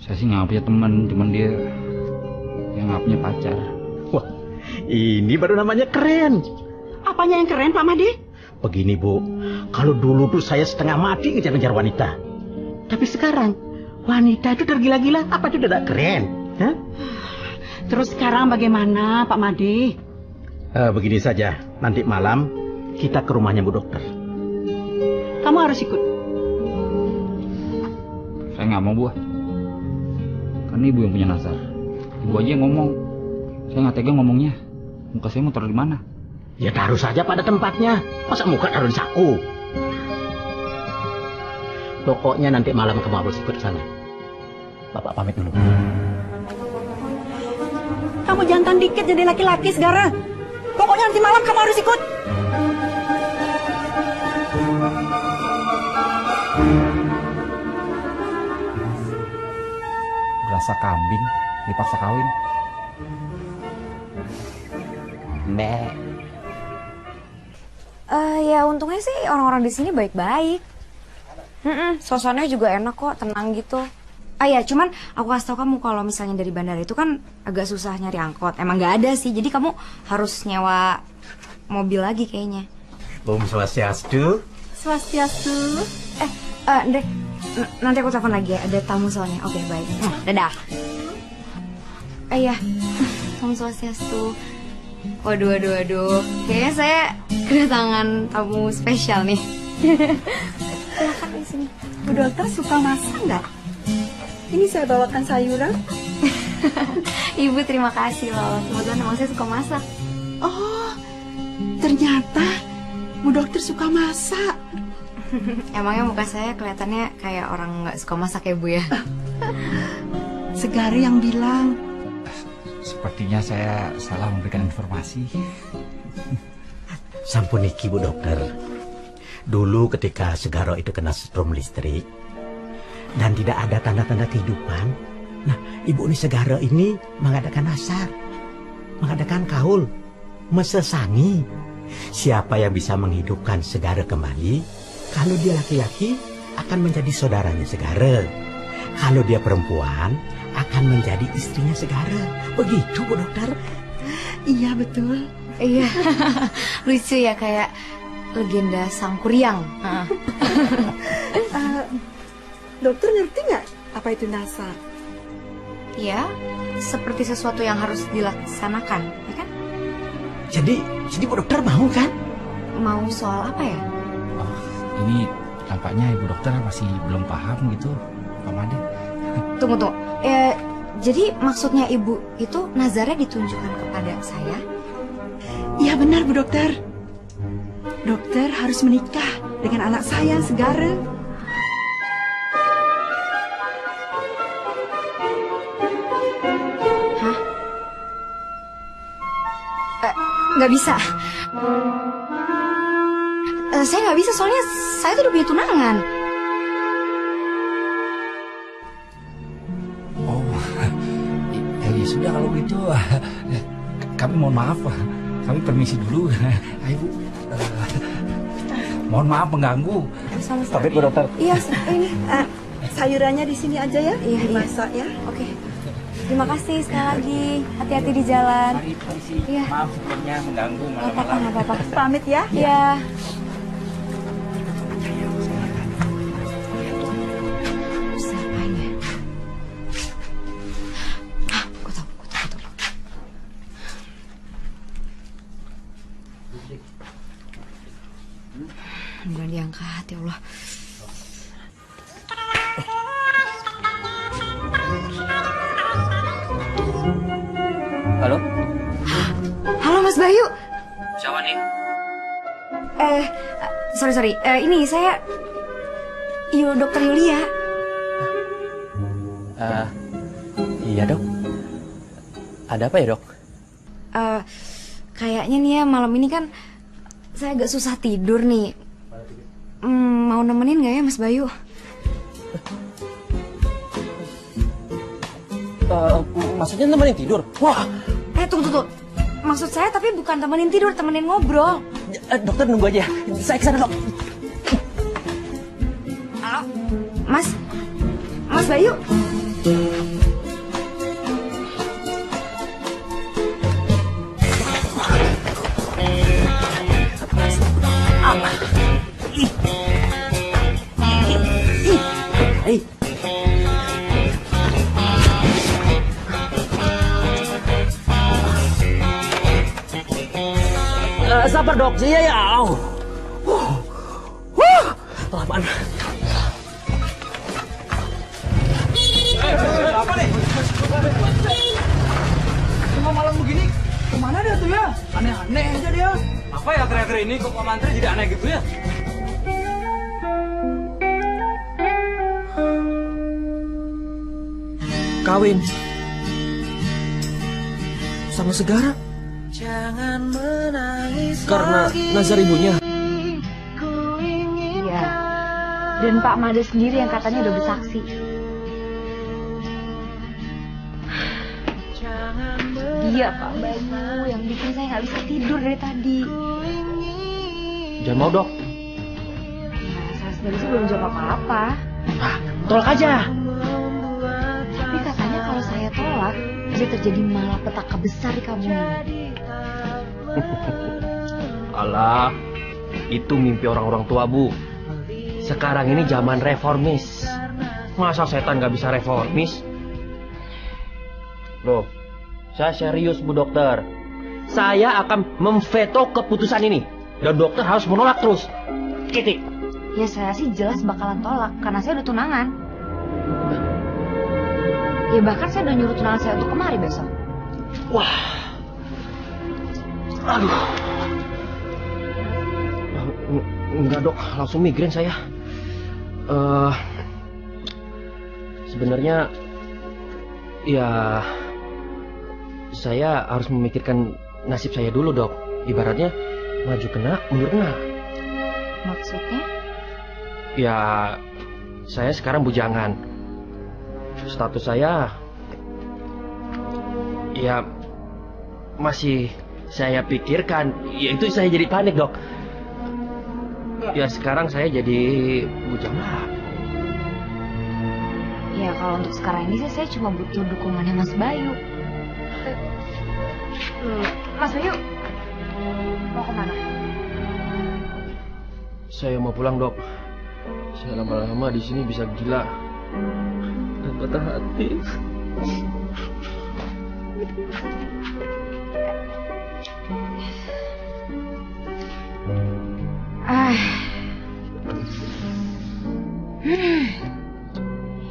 Speaker 10: Saya sih nggak punya teman, cuman dia yang nggak punya pacar.
Speaker 5: Wah, ini baru namanya keren.
Speaker 9: Apanya yang keren, Pak Made?
Speaker 5: Begini, Bu. Kalau dulu tuh saya setengah mati ngejar-ngejar wanita. Tapi sekarang, wanita itu tergila-gila. Apa itu tidak keren? Hah?
Speaker 9: Terus sekarang bagaimana, Pak Made?
Speaker 5: Begini saja. Nanti malam kita ke rumahnya Bu Dokter.
Speaker 9: Kamu harus ikut.
Speaker 10: Saya nggak mau, Bu. Kan ibu yang punya nasar. Ibu aja yang ngomong. Saya nggak tega ngomongnya. Muka saya mau taruh di mana?
Speaker 5: Ya taruh saja pada tempatnya. Masa muka taruh di saku? Pokoknya nanti malam kamu harus ikut ke sana. Bapak pamit dulu.
Speaker 9: Kamu jantan dikit jadi laki-laki segara. Pokoknya nanti malam kamu harus ikut.
Speaker 10: Berasa kambing dipaksa kawin.
Speaker 6: Mbak.
Speaker 1: Ya untungnya sih orang-orang di sini baik-baik. Suasananya juga enak kok, tenang gitu. Ya, cuman aku kasih tau kamu kalau misalnya dari bandara itu kan agak susah nyari angkot. Emang nggak ada sih, jadi kamu harus nyewa mobil lagi kayaknya.
Speaker 5: Om Swastiastu.
Speaker 9: Swastiastu.
Speaker 1: Ndre, nanti aku telepon lagi ya, ada tamu soalnya. Oke, baik. Dadah. Iya, Om Swastiastu. Waduh. Kayaknya saya kedatangan tamu spesial nih. Silakan di sini.
Speaker 9: Bu Dokter suka masak nggak? Ini saya bawakan sayuran.
Speaker 1: Ibu terima kasih loh. Kebetulan emang saya suka masak.
Speaker 9: Oh, ternyata Bu Dokter suka masak.
Speaker 1: Emangnya muka saya kelihatannya kayak orang nggak suka masak ya, Bu ya?
Speaker 9: Segari yang bilang.
Speaker 10: Sepertinya saya salah memberikan informasi.
Speaker 5: Sampuniki Bu Dokter. Dulu ketika Segaro itu kena strom listrik dan tidak ada tanda-tanda kehidupan, nah Ibu ini Segaro ini mengadakan nasar, mengadakan kaul, mesesangi. Siapa yang bisa menghidupkan Segara kembali? Kalau dia laki-laki akan menjadi saudaranya Segara. Kalau dia perempuan akan menjadi istrinya Segara. Begitu Bu Dokter.
Speaker 9: Iya betul.
Speaker 1: Iya. Lucu ya, kayak legenda Sang Kuryang.
Speaker 9: Dokter ngerti nggak apa itu nasar?
Speaker 1: Ya, seperti sesuatu yang harus dilaksanakan, ya kan?
Speaker 5: Jadi Bu Dokter mau kan?
Speaker 1: Mau soal apa ya?
Speaker 10: Ini tampaknya Ibu Dokter masih belum paham gitu. Pak Made.
Speaker 1: Tunggu. Jadi maksudnya ibu itu nazarnya ditunjukkan kepada saya?
Speaker 9: Iya benar Bu Dokter. Dokter harus menikah dengan anak saya Segara.
Speaker 1: Hah? Nggak bisa. Saya nggak bisa soalnya saya tuh udah punya tunangan.
Speaker 10: Oh, ya sudah kalau gitu. Kami mohon maaf. Kami permisi dulu. Ayo Bu. Mohon maaf mengganggu.
Speaker 1: Sama-sama.
Speaker 10: Tapi Bu Dokter.
Speaker 1: Iya, ini
Speaker 9: sayurannya di sini aja ya.
Speaker 1: Iya.
Speaker 9: Masak ya.
Speaker 1: Oke. Terima kasih sekali lagi. Hati-hati di jalan.
Speaker 10: Permisi.
Speaker 1: Iya.
Speaker 10: Maaf sebelumnya mengganggu
Speaker 1: Nggak apa-apa.
Speaker 9: Pamit ya.
Speaker 1: Iya. Mudah diangkat ya Allah.
Speaker 3: Halo?
Speaker 1: Halo Mas Bayu.
Speaker 3: Siapa nih?
Speaker 1: Sorry. Ini saya Dokter Yulia.
Speaker 3: Iya dok. Ada apa ya dok?
Speaker 1: Kayaknya nih ya malam ini kan saya agak susah tidur nih. Mau nemenin nggak ya Mas Bayu?
Speaker 3: Maksudnya nemenin tidur? Wah.
Speaker 1: Tunggu. Maksud saya tapi bukan temenin tidur, temenin ngobrol.
Speaker 3: Dokter nunggu aja. Saya kesana dok.
Speaker 1: Halo, Mas Bayu.
Speaker 3: Sabar dok, iya ya. Apaan?
Speaker 5: Apa nih? Tengah malam begini, kemana dia tuh ya? Aneh-aneh aja dia.
Speaker 11: Apa ya akhir-akhir ini kok Pak Mantri jadi aneh gitu ya?
Speaker 3: Kawin sama Segara karena nazar ibunya.
Speaker 1: Iya. Dan Pak Made sendiri yang katanya udah bersaksi. Dia Pak Bayu yang bikin saya nggak bisa tidur dari tadi.
Speaker 3: Jangan mau dok.
Speaker 1: Nah, saya sendiri sih belum jawab apa-apa.
Speaker 3: Tolak aja.
Speaker 1: Tapi katanya kalau saya tolak bisa terjadi malapetaka besar di kampung ini.
Speaker 3: Alah, itu mimpi orang-orang tua Bu. Sekarang ini zaman reformis. Masa setan nggak bisa reformis? Loh, saya serius Bu Dokter. Saya akan memveto keputusan ini. Dan dokter harus menolak terus. Titik.
Speaker 1: Ya saya sih jelas bakalan tolak karena saya udah tunangan. Ya bahkan saya udah nyuruh tunangan saya untuk kemari besok.
Speaker 3: Wah. Aduh. Enggak dok, langsung migrain saya. Sebenarnya ya saya harus memikirkan nasib saya dulu dok. Ibaratnya maju kena, mundur kena.
Speaker 1: Maksudnya?
Speaker 3: Ya saya sekarang bujangan. Status saya ya masih saya pikirkan. Ya itu saya jadi panik dok. Ya sekarang saya jadi bujang lah.
Speaker 1: Ya kalau untuk sekarang ini saya cuma butuh dukungannya Mas Bayu. Mas Bayu mau kemana?
Speaker 3: Saya mau pulang dok. Saya lama-lama di sini bisa gila dan patah hati.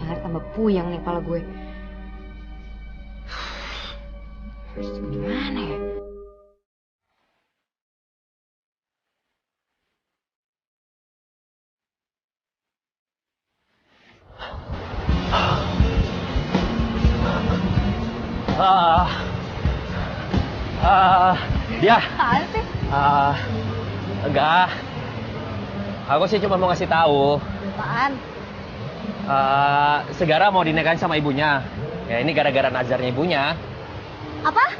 Speaker 1: Ya tambah puyeng nih kepala gue. Harus gimana ya?
Speaker 12: Dia.
Speaker 1: Apaan sih?
Speaker 12: Enggak. Aku sih cuma mau ngasih tahu.
Speaker 1: Apaan?
Speaker 12: Segara mau dinikahin sama ibunya. Ya ini gara-gara nazarnya ibunya.
Speaker 1: Apa?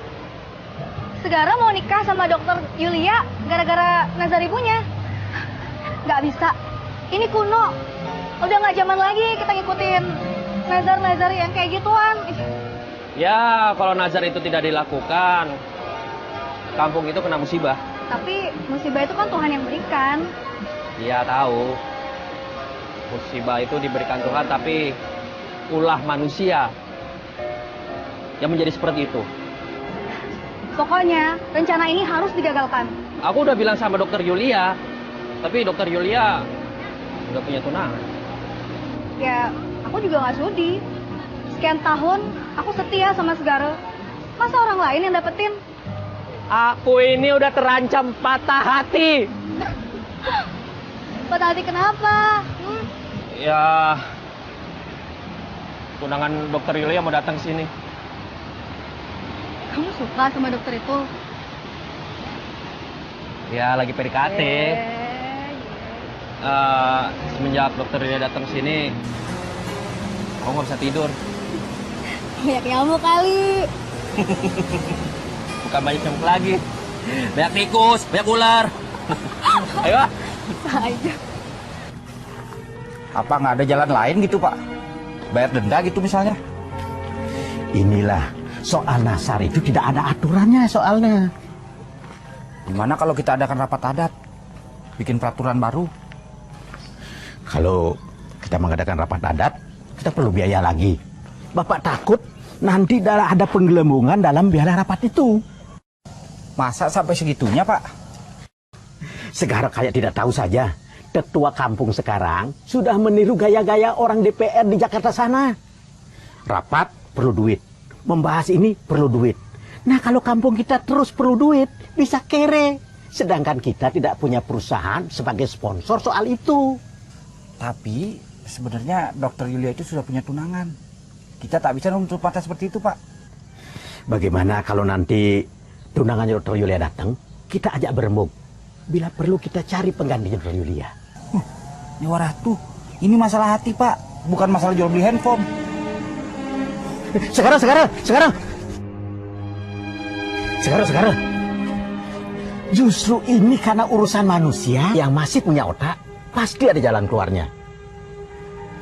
Speaker 1: Segara mau nikah sama dokter Yulia gara-gara nazar ibunya? Nggak bisa. Ini kuno. Udah nggak zaman lagi kita ngikutin nazar-nazar yang kayak gituan.
Speaker 12: Ya, kalau nazar itu tidak dilakukan, kampung itu kena musibah.
Speaker 1: Tapi musibah itu kan Tuhan yang berikan.
Speaker 12: Iya, tahu. Musibah itu diberikan Tuhan, tapi ulah manusia yang menjadi seperti itu.
Speaker 1: Pokoknya rencana ini harus digagalkan.
Speaker 12: Aku udah bilang sama dokter Yulia, tapi dokter Yulia udah punya tunangan.
Speaker 1: Ya, aku juga nggak sudi. Sekian tahun aku setia sama Segara. Masa orang lain yang dapetin?
Speaker 12: Aku ini udah terancam patah hati.
Speaker 1: Patah hati kenapa?
Speaker 12: Ya, tunangan dokter Yulia mau datang sini.
Speaker 1: Kamu suka sama dokter itu?
Speaker 12: Ya, lagi PDKT. Semenjak dokter Yulia datang sini, aku nggak bisa tidur.
Speaker 1: Banyak nyamuk kali.
Speaker 12: Bukan banyak nyamuk lagi. Banyak tikus, banyak ular. Ayo.
Speaker 1: Aja.
Speaker 10: Apa nggak ada jalan lain gitu Pak? Bayar denda gitu misalnya?
Speaker 5: Inilah, soal nasar itu tidak ada aturannya soalnya.
Speaker 10: Gimana kalau kita adakan rapat adat? Bikin peraturan baru?
Speaker 5: Kalau kita mengadakan rapat adat, kita perlu biaya lagi. Bapak takut nanti ada penggelembungan dalam biaya rapat itu.
Speaker 10: Masa sampai segitunya Pak?
Speaker 5: Segara kayak tidak tahu saja. Ketua kampung sekarang sudah meniru gaya-gaya orang DPR di Jakarta sana. Rapat perlu duit, membahas ini perlu duit. Nah kalau kampung kita terus perlu duit, bisa kere. Sedangkan kita tidak punya perusahaan sebagai sponsor soal itu.
Speaker 10: Tapi sebenarnya dokter Yulia itu sudah punya tunangan. Kita tak bisa menutup mata seperti itu Pak.
Speaker 5: Bagaimana kalau nanti tunangannya dokter Yulia datang, kita ajak berembuk. Bila perlu kita cari penggantinya dokter Yulia.
Speaker 10: Nyawa Ratu, ini masalah hati Pak, bukan masalah jual beli handphone.
Speaker 5: Sekarang. Justru ini karena urusan manusia yang masih punya otak, pasti ada jalan keluarnya.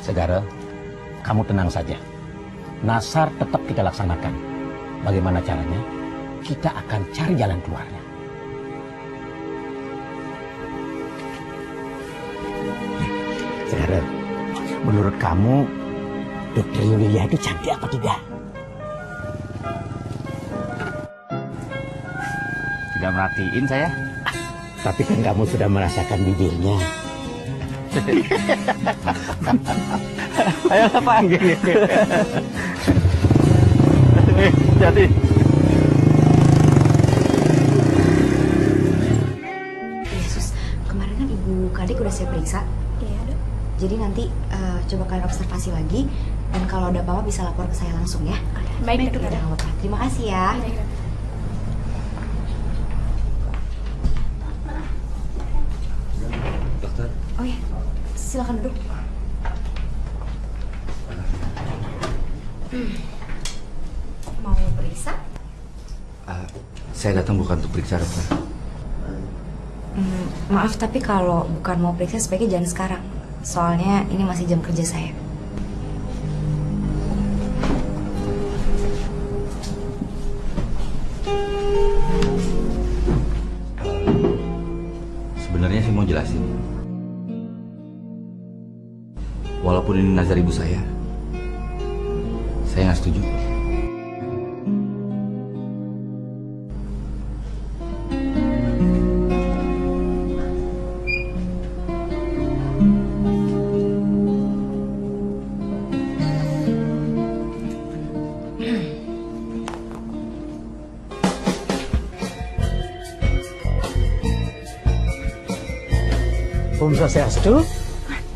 Speaker 5: Segara, kamu tenang saja. Nasar tetap kita laksanakan. Bagaimana caranya? Kita akan cari jalan keluarnya. Segara, menurut kamu dokter Yulia itu cantik apa tidak?
Speaker 10: Tidak merhatiin saya.
Speaker 5: Tapi kan kamu sudah merasakan bibirnya.
Speaker 12: Ayo Pak. Jadi.
Speaker 1: Yesus, kemarin kan Ibu Kadik udah saya periksa. Iya, Dok. Jadi nanti coba kalian observasi lagi dan kalau ada apa-apa bisa lapor ke saya langsung ya.
Speaker 13: Baik, Dok.
Speaker 1: Jangan lupa. Terima kasih ya.
Speaker 13: Baik, Dok.
Speaker 6: Dokter.
Speaker 1: Oh ya, silakan duduk. Mau periksa?
Speaker 6: Saya datang bukan untuk periksa dokter.
Speaker 1: Maaf tapi kalau bukan mau periksa sebaiknya jangan sekarang. Soalnya ini masih jam kerja saya.
Speaker 6: Sebenarnya saya mau jelasin. Walaupun ini nazar ibu saya nggak setuju.
Speaker 5: Om Swastiastu.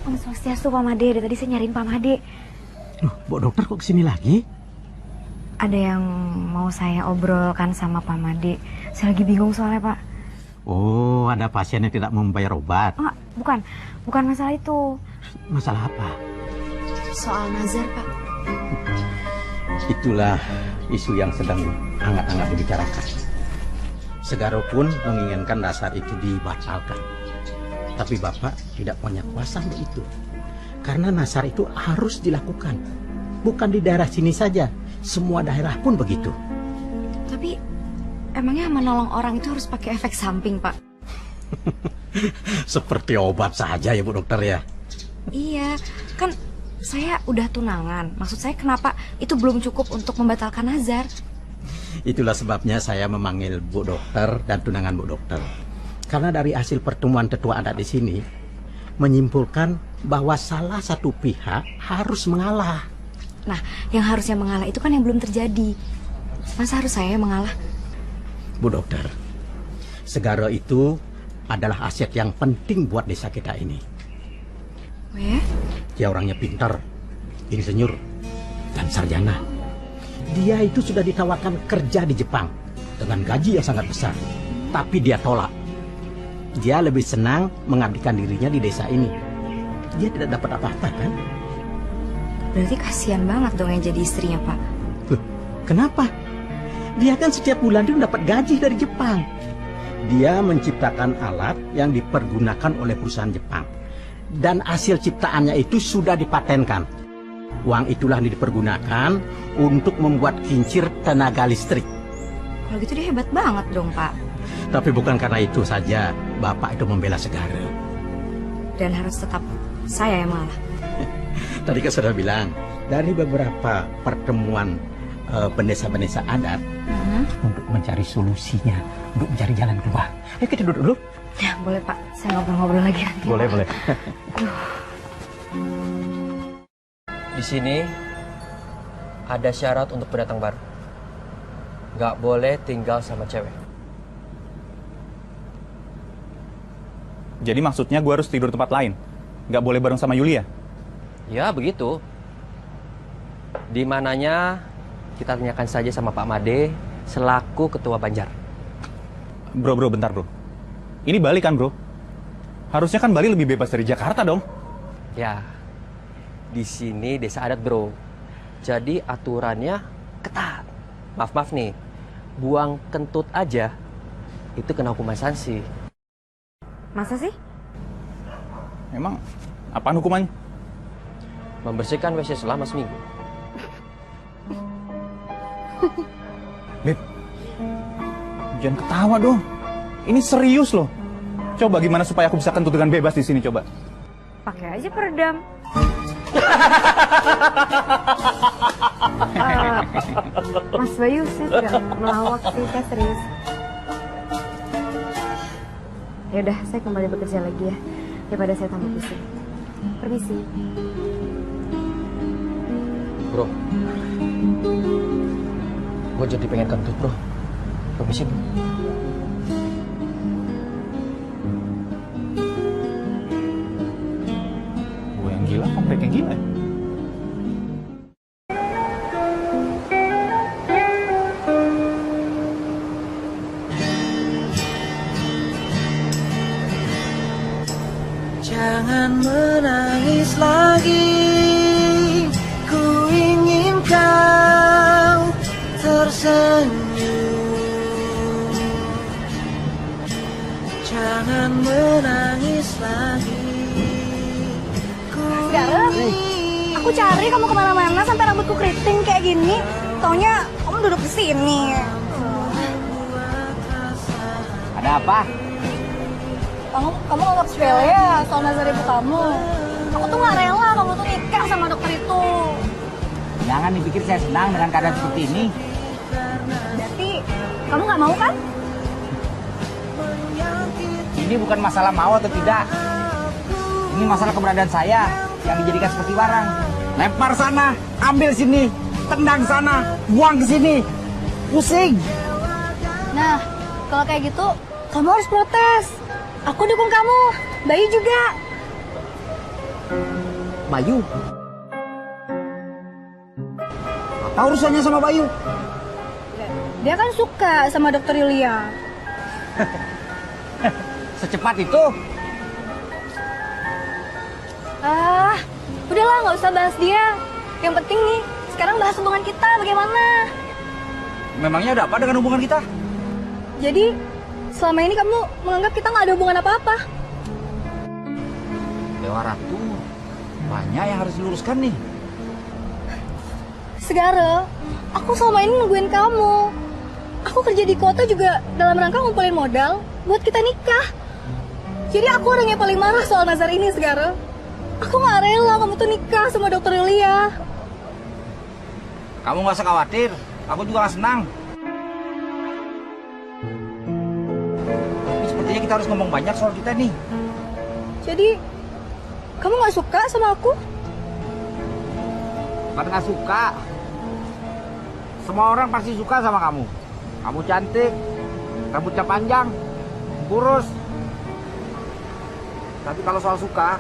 Speaker 1: Om Swastiastu, Pak Made. Dari tadi saya nyariin Pak Made.
Speaker 5: Loh, Bu Dokter kok kesini lagi?
Speaker 1: Ada yang mau saya obrolkan sama Pak Made. Saya lagi bingung soalnya, Pak.
Speaker 5: Oh, ada pasien yang tidak mau membayar obat.
Speaker 1: Oh, bukan masalah itu.
Speaker 5: Masalah apa?
Speaker 1: Soal nazar, Pak.
Speaker 5: Itulah isu yang sedang hangat-hangat dibicarakan. Segaro pun menginginkan nazar itu dibatalkan. Tapi Bapak tidak punya kuasa untuk itu. Karena nazar itu harus dilakukan. Bukan di daerah sini saja. Semua daerah pun begitu.
Speaker 1: Tapi emangnya menolong orang itu harus pakai efek samping, Pak?
Speaker 5: Seperti obat saja ya Bu Dokter ya.
Speaker 1: Iya, kan saya udah tunangan. Maksud saya kenapa itu belum cukup untuk membatalkan nazar?
Speaker 5: Itulah sebabnya saya memanggil Bu Dokter dan tunangan Bu Dokter. Karena dari hasil pertemuan tetua adat di sini menyimpulkan bahwa salah satu pihak harus mengalah.
Speaker 1: Nah, yang harusnya mengalah itu kan yang belum terjadi. Masa harus saya yang mengalah?
Speaker 5: Bu Dokter, Segara itu adalah aset yang penting buat desa kita ini. Dia orangnya pintar, insinyur, dan sarjana. Dia itu sudah ditawarkan kerja di Jepang dengan gaji yang sangat besar, tapi dia tolak. Dia lebih senang mengabdikan dirinya di desa ini. Dia tidak dapat apa-apa, kan?
Speaker 1: Berarti kasihan banget dong yang jadi istrinya, Pak.
Speaker 5: Loh, kenapa? Dia kan setiap bulan itu dapat gaji dari Jepang. Dia menciptakan alat yang dipergunakan oleh perusahaan Jepang. Dan hasil ciptaannya itu sudah dipatenkan. Uang itulah yang dipergunakan untuk membuat kincir tenaga listrik.
Speaker 1: Kalau gitu dia hebat banget dong, Pak.
Speaker 5: Tapi bukan karena itu saja Bapak itu membela Segara.
Speaker 1: Dan harus tetap saya yang mengalah.
Speaker 5: Tadi kan sudah bilang, dari beberapa pertemuan pendesa-pendesa adat untuk mencari solusinya, untuk mencari jalan keluar. Ayo kita duduk dulu.
Speaker 1: Ya, boleh Pak. Saya ngobrol-ngobrol lagi nanti.
Speaker 5: Boleh, boleh.
Speaker 12: Di sini ada syarat untuk pendatang baru. Nggak boleh tinggal sama cewek.
Speaker 2: Jadi maksudnya gue harus tidur tempat lain? Nggak boleh bareng sama Yulia?
Speaker 12: Ya, begitu. Di mananya kita tanyakan saja sama Pak Made selaku ketua Banjar.
Speaker 2: Bro, bentar bro. Ini Bali kan bro? Harusnya kan Bali lebih bebas dari Jakarta dong?
Speaker 12: Ya, di sini desa adat bro. Jadi aturannya ketat. Maaf nih, buang kentut aja itu kena hukuman sanksi.
Speaker 1: Masa sih?
Speaker 2: Emang apaan hukumannya?
Speaker 12: Membersihkan WC selama seminggu.
Speaker 2: Beb, jangan ketawa dong. Ini serius loh. Coba gimana supaya aku bisa kentut dengan bebas di sini coba?
Speaker 1: Pakai aja peredam. Mas Bayu sih tidak melawak sih, saya serius. Yaudah, saya kembali bekerja lagi ya, daripada saya tambah pusing. Permisi.
Speaker 12: Bro, gue jadi pengen kentut bro. Permisi bro.
Speaker 2: Gue yang gila, kamu yang gila.
Speaker 7: Jangan menangis lagi, ku ingin kau tersenyum. Jangan menangis lagi, ku ingin.
Speaker 13: Aku cari kamu kemana-mana sampai rambutku keriting kayak gini. Taunya kamu duduk di sini.
Speaker 10: Ada apa?
Speaker 13: Kamu anggap sepele ya soal nazar ibu kamu. Aku tuh gak rela kamu tuh nikah sama dokter itu.
Speaker 10: Jangan dipikir saya senang dengan keadaan seperti ini.
Speaker 13: Berarti kamu gak mau kan?
Speaker 10: Ini bukan masalah mau atau tidak. Ini masalah keberadaan saya yang dijadikan seperti barang. Lempar sana, ambil sini, tendang sana, buang ke sini. Pusing.
Speaker 13: Nah, kalau kayak gitu kamu harus protes. Aku dukung kamu. Bayu juga.
Speaker 4: Bayu? Apa urusannya sama Bayu?
Speaker 13: Dia kan suka sama dokter Yulia.
Speaker 4: Secepat itu?
Speaker 13: Ah, udahlah nggak usah bahas dia. Yang penting nih, sekarang bahas hubungan kita bagaimana.
Speaker 10: Memangnya ada apa dengan hubungan kita?
Speaker 13: Jadi, selama ini kamu menganggap kita nggak ada hubungan apa-apa.
Speaker 10: Dewa Ratu, banyak yang harus diluruskan nih.
Speaker 13: Segara, aku selama ini nungguin kamu. Aku kerja di kota juga dalam rangka ngumpulin modal buat kita nikah. Jadi aku orang yang paling marah soal Nazar ini, Segara. Aku nggak rela kamu tuh nikah sama dokter Yulia.
Speaker 10: Kamu nggak usah khawatir, aku juga nggak senang. Tapi sepertinya kita harus ngomong banyak soal kita nih.
Speaker 13: Jadi, kamu nggak suka sama aku?
Speaker 10: Bukan nggak suka. Semua orang pasti suka sama kamu. Kamu cantik, rambutnya panjang, kurus. Tapi kalau soal suka,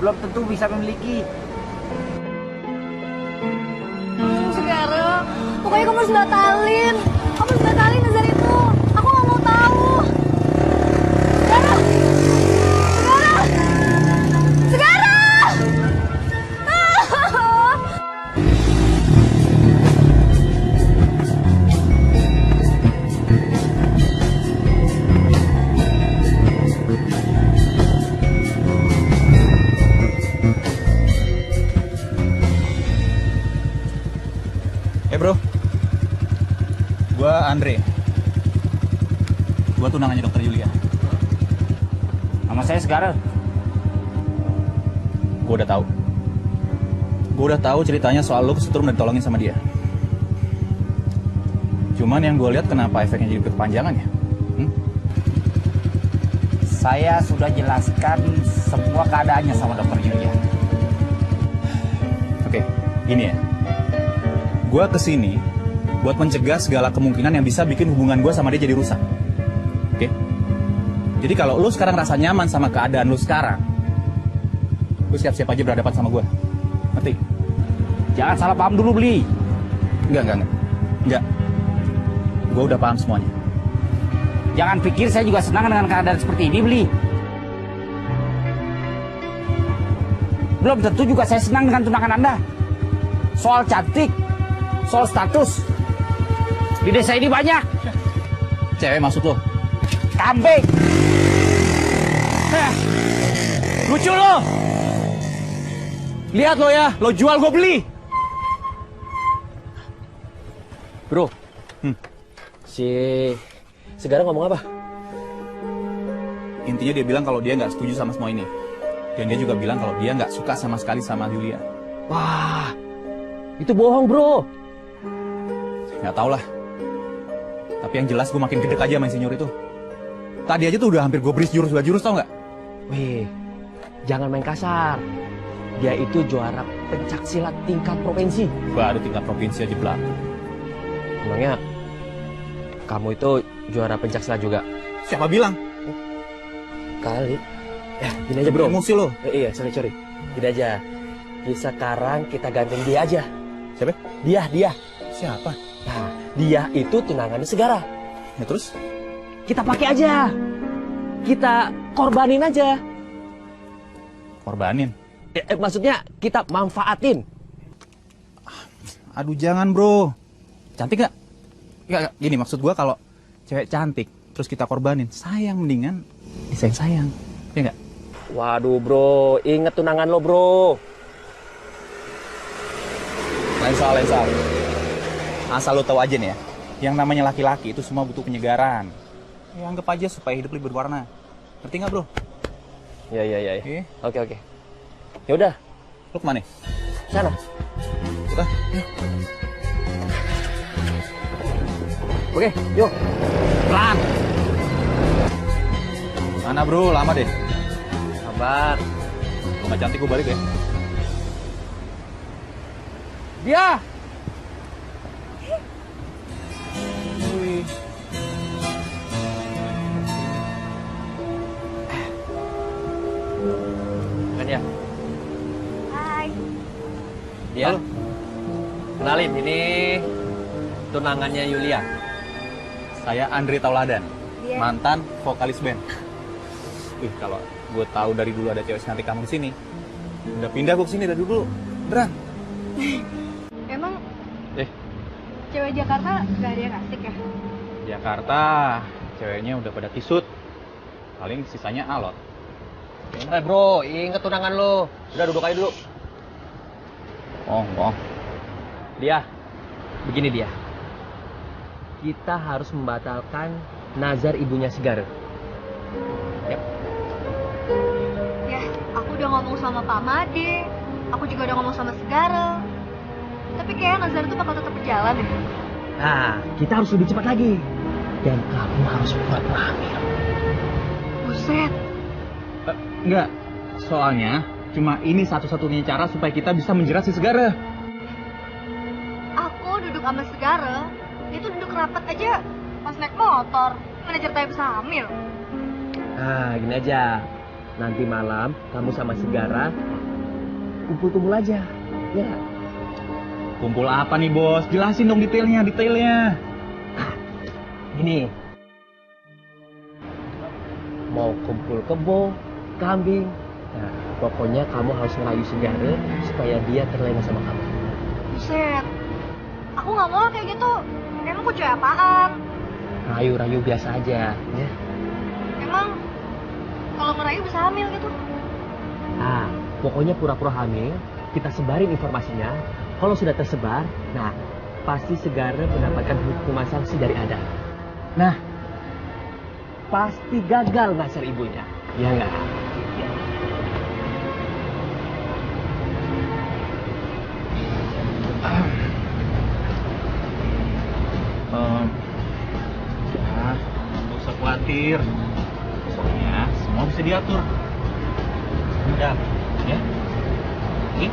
Speaker 10: belum tentu bisa memiliki.
Speaker 13: Segara, pokoknya kamu harus batalin. Kamu harus batalin Nazar itu. Aku nggak mau tahu. Segara! Segara! Segara!
Speaker 2: Bro, gua Andre. Gua tunangannya dokter Yulia.
Speaker 10: Nama saya Segara.
Speaker 2: Gua udah tahu ceritanya soal lu kesetrum dan ditolongin sama dia. Cuman yang gua lihat kenapa efeknya jadi berkepanjangan ya?
Speaker 10: Saya sudah jelaskan semua keadaannya sama dokter Yulia.
Speaker 2: Oke, gini ya. Gue kesini buat mencegah segala kemungkinan yang bisa bikin hubungan gue sama dia jadi rusak. Oke? Jadi kalau lu sekarang rasa nyaman sama keadaan lu sekarang, lu siap-siap aja berhadapan sama gue. Ngerti?
Speaker 10: Jangan salah paham dulu, Bli.
Speaker 2: Enggak. Gue udah paham semuanya.
Speaker 10: Jangan pikir saya juga senang dengan keadaan seperti ini, Bli. Belum tentu juga saya senang dengan tunangan Anda. Soal cantik, soal status, di desa ini banyak.
Speaker 2: Cewek maksud lo?
Speaker 10: Kambing.
Speaker 2: Lucu lo. Lihat lo ya, lo jual gue beli.
Speaker 12: Bro, si Segara ngomong apa?
Speaker 2: Intinya dia bilang kalau dia nggak setuju sama semua ini. Dan dia juga bilang kalau dia nggak suka sama sekali sama Yulia.
Speaker 12: Wah, itu bohong, bro.
Speaker 2: Nggak tau lah. Tapi yang jelas gue makin gede aja sama insinyur itu. Tadi aja tuh udah hampir gue bris jurus 2 jurus, tau nggak?
Speaker 12: Weh, jangan main kasar. Dia itu juara pencaksilat tingkat provinsi.
Speaker 2: Baru tingkat provinsi aja belakang.
Speaker 12: Emangnya kamu itu juara pencaksilat juga?
Speaker 2: Siapa bilang?
Speaker 12: Kali. Ya, gini aja bro.
Speaker 2: Emosi lo.
Speaker 12: Iya, sorry. Gini aja. Sekarang kita gandeng dia aja.
Speaker 2: Siapa?
Speaker 12: Dia.
Speaker 2: Siapa?
Speaker 12: Nah, dia itu tunangannya Segara.
Speaker 2: Ya terus?
Speaker 12: Kita pakai aja. Kita korbanin aja.
Speaker 2: Korbanin?
Speaker 12: Maksudnya kita manfaatin.
Speaker 2: Aduh jangan bro. Cantik gak? Gak, gini maksud gua kalau cewek cantik terus kita korbanin, sayang mendingan disayang-sayang. Ya gak?
Speaker 12: Waduh bro, inget tunangan lo bro.
Speaker 2: Lain soal. Asal lo tahu aja nih ya, yang namanya laki-laki itu semua butuh penyegaran. Ya anggap aja supaya hidup lebih berwarna. Ngerti nggak bro?
Speaker 12: Iya. Oke. Ya udah.
Speaker 2: Lo kemana?
Speaker 12: Sana.
Speaker 2: Udah.
Speaker 12: Oke, yuk. Pelan.
Speaker 2: Mana bro? Lama deh.
Speaker 12: Sabar.
Speaker 2: Nggak cantik gue balik ya.
Speaker 10: Dia.
Speaker 12: Kan ya?
Speaker 1: Hai.
Speaker 12: Dia. Kenalin, ini tunangannya Yulia.
Speaker 2: Saya Andri Tauladan,
Speaker 1: Dia.
Speaker 2: mantan vokalis band. Kalau gue tahu dari dulu ada cewek cantik kamu di sini, udah pindah gue kesini dari dulu. Beneran.
Speaker 13: Emang cewek Jakarta gak ada yang asik ya?
Speaker 2: Jakarta, ceweknya udah pada kisut. Paling sisanya alot.
Speaker 12: Bro, inget tunangan lo. Udah duduk aja dulu.
Speaker 2: Oh.
Speaker 12: Dia, begini dia. Kita harus membatalkan nazar ibunya Segara. Yap.
Speaker 13: Ya, aku udah ngomong sama Pak Made. Aku juga udah ngomong sama Segara. Tapi kayaknya nazar itu bakal tetap berjalan ya.
Speaker 12: Nah, kita harus lebih cepat lagi. Dan kamu harus pura-pura hamil.
Speaker 13: Buset.
Speaker 2: Enggak, soalnya cuma ini satu-satunya cara supaya kita bisa menjerat si Segara.
Speaker 13: Aku duduk sama Segara, dia tuh duduk rapat aja pas naik motor. Mana ceritanya bisa hamil?
Speaker 12: Nah, gini aja. Nanti malam kamu sama Segara kumpul-kumpul aja. Ya.
Speaker 2: Kumpul apa nih bos? Jelasin dong detailnya.
Speaker 12: Gini. Mau kumpul kebo, kambing. Nah, pokoknya kamu harus ngerayu Segara supaya dia terlena sama kamu.
Speaker 13: Buset. Aku nggak mau kayak gitu. Emang aku cewek apaan?
Speaker 12: Rayu-rayu biasa aja, ya.
Speaker 13: Emang kalau ngerayu bisa hamil gitu?
Speaker 12: Nah, pokoknya pura-pura hamil, kita sebarin informasinya. Kalau sudah tersebar, nah pasti Segara mendapatkan hukuman sanksi dari Adam. Nah, pasti gagal ngasar ibunya, ya nggak? Ya.
Speaker 2: Nggak usah khawatir. Pokoknya semua bisa diatur. Udah, ya. Oke?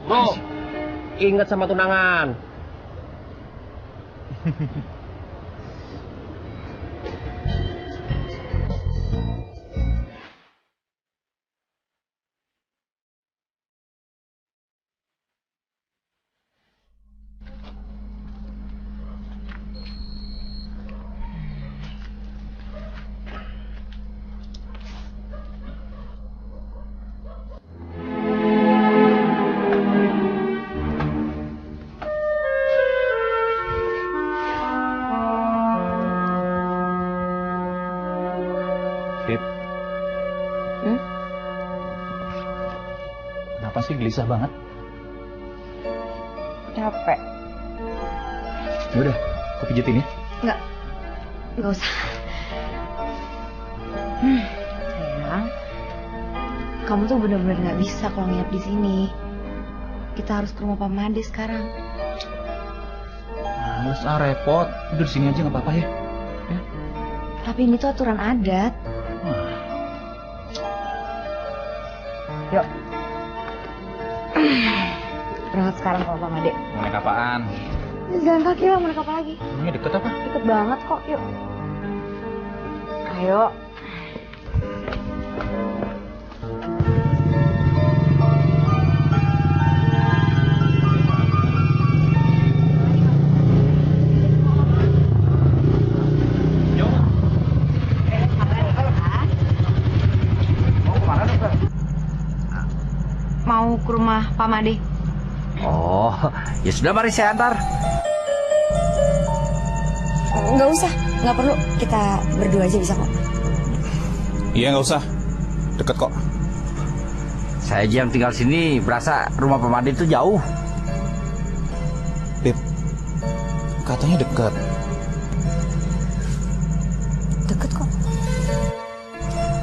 Speaker 12: Bro, ingat sama tunangan.
Speaker 2: Kenapa sih gelisah banget?
Speaker 1: Capek.
Speaker 2: Yaudah, aku pijitin ya.
Speaker 1: Nggak usah. Sayang, kamu tuh bener-bener nggak bisa kalau nginep di sini. Kita harus ke rumah Pak Made sekarang.
Speaker 2: Males repot. Udah di sini aja nggak apa-apa ya.
Speaker 1: Tapi ini tuh aturan adat. Yuk. Berangkat sekarang ke Pak Made.
Speaker 2: Mau naik apaan?
Speaker 1: Jalan kaki lah, mau naik apa lagi?
Speaker 2: Ini deket apa?
Speaker 1: Deket banget kok, yuk. Ayo. Mau ke rumah Pak Made.
Speaker 12: Oh, ya sudah, mari saya antar.
Speaker 1: Nggak usah, nggak perlu. Kita berdua aja bisa kok.
Speaker 2: Iya, nggak usah. Deket kok.
Speaker 10: Saya aja yang tinggal sini berasa rumah Pak Made itu jauh.
Speaker 2: Beb, katanya deket.
Speaker 1: Deket kok.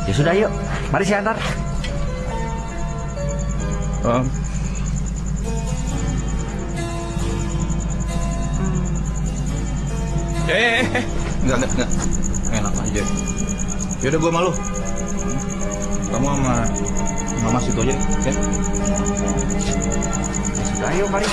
Speaker 10: Ya sudah, yuk. Mari saya antar.
Speaker 2: Enggak. Enak aja. Yaudah, gue malu. Kamu sama Mama situ aja, oke?
Speaker 10: Sudah, yuk, mari.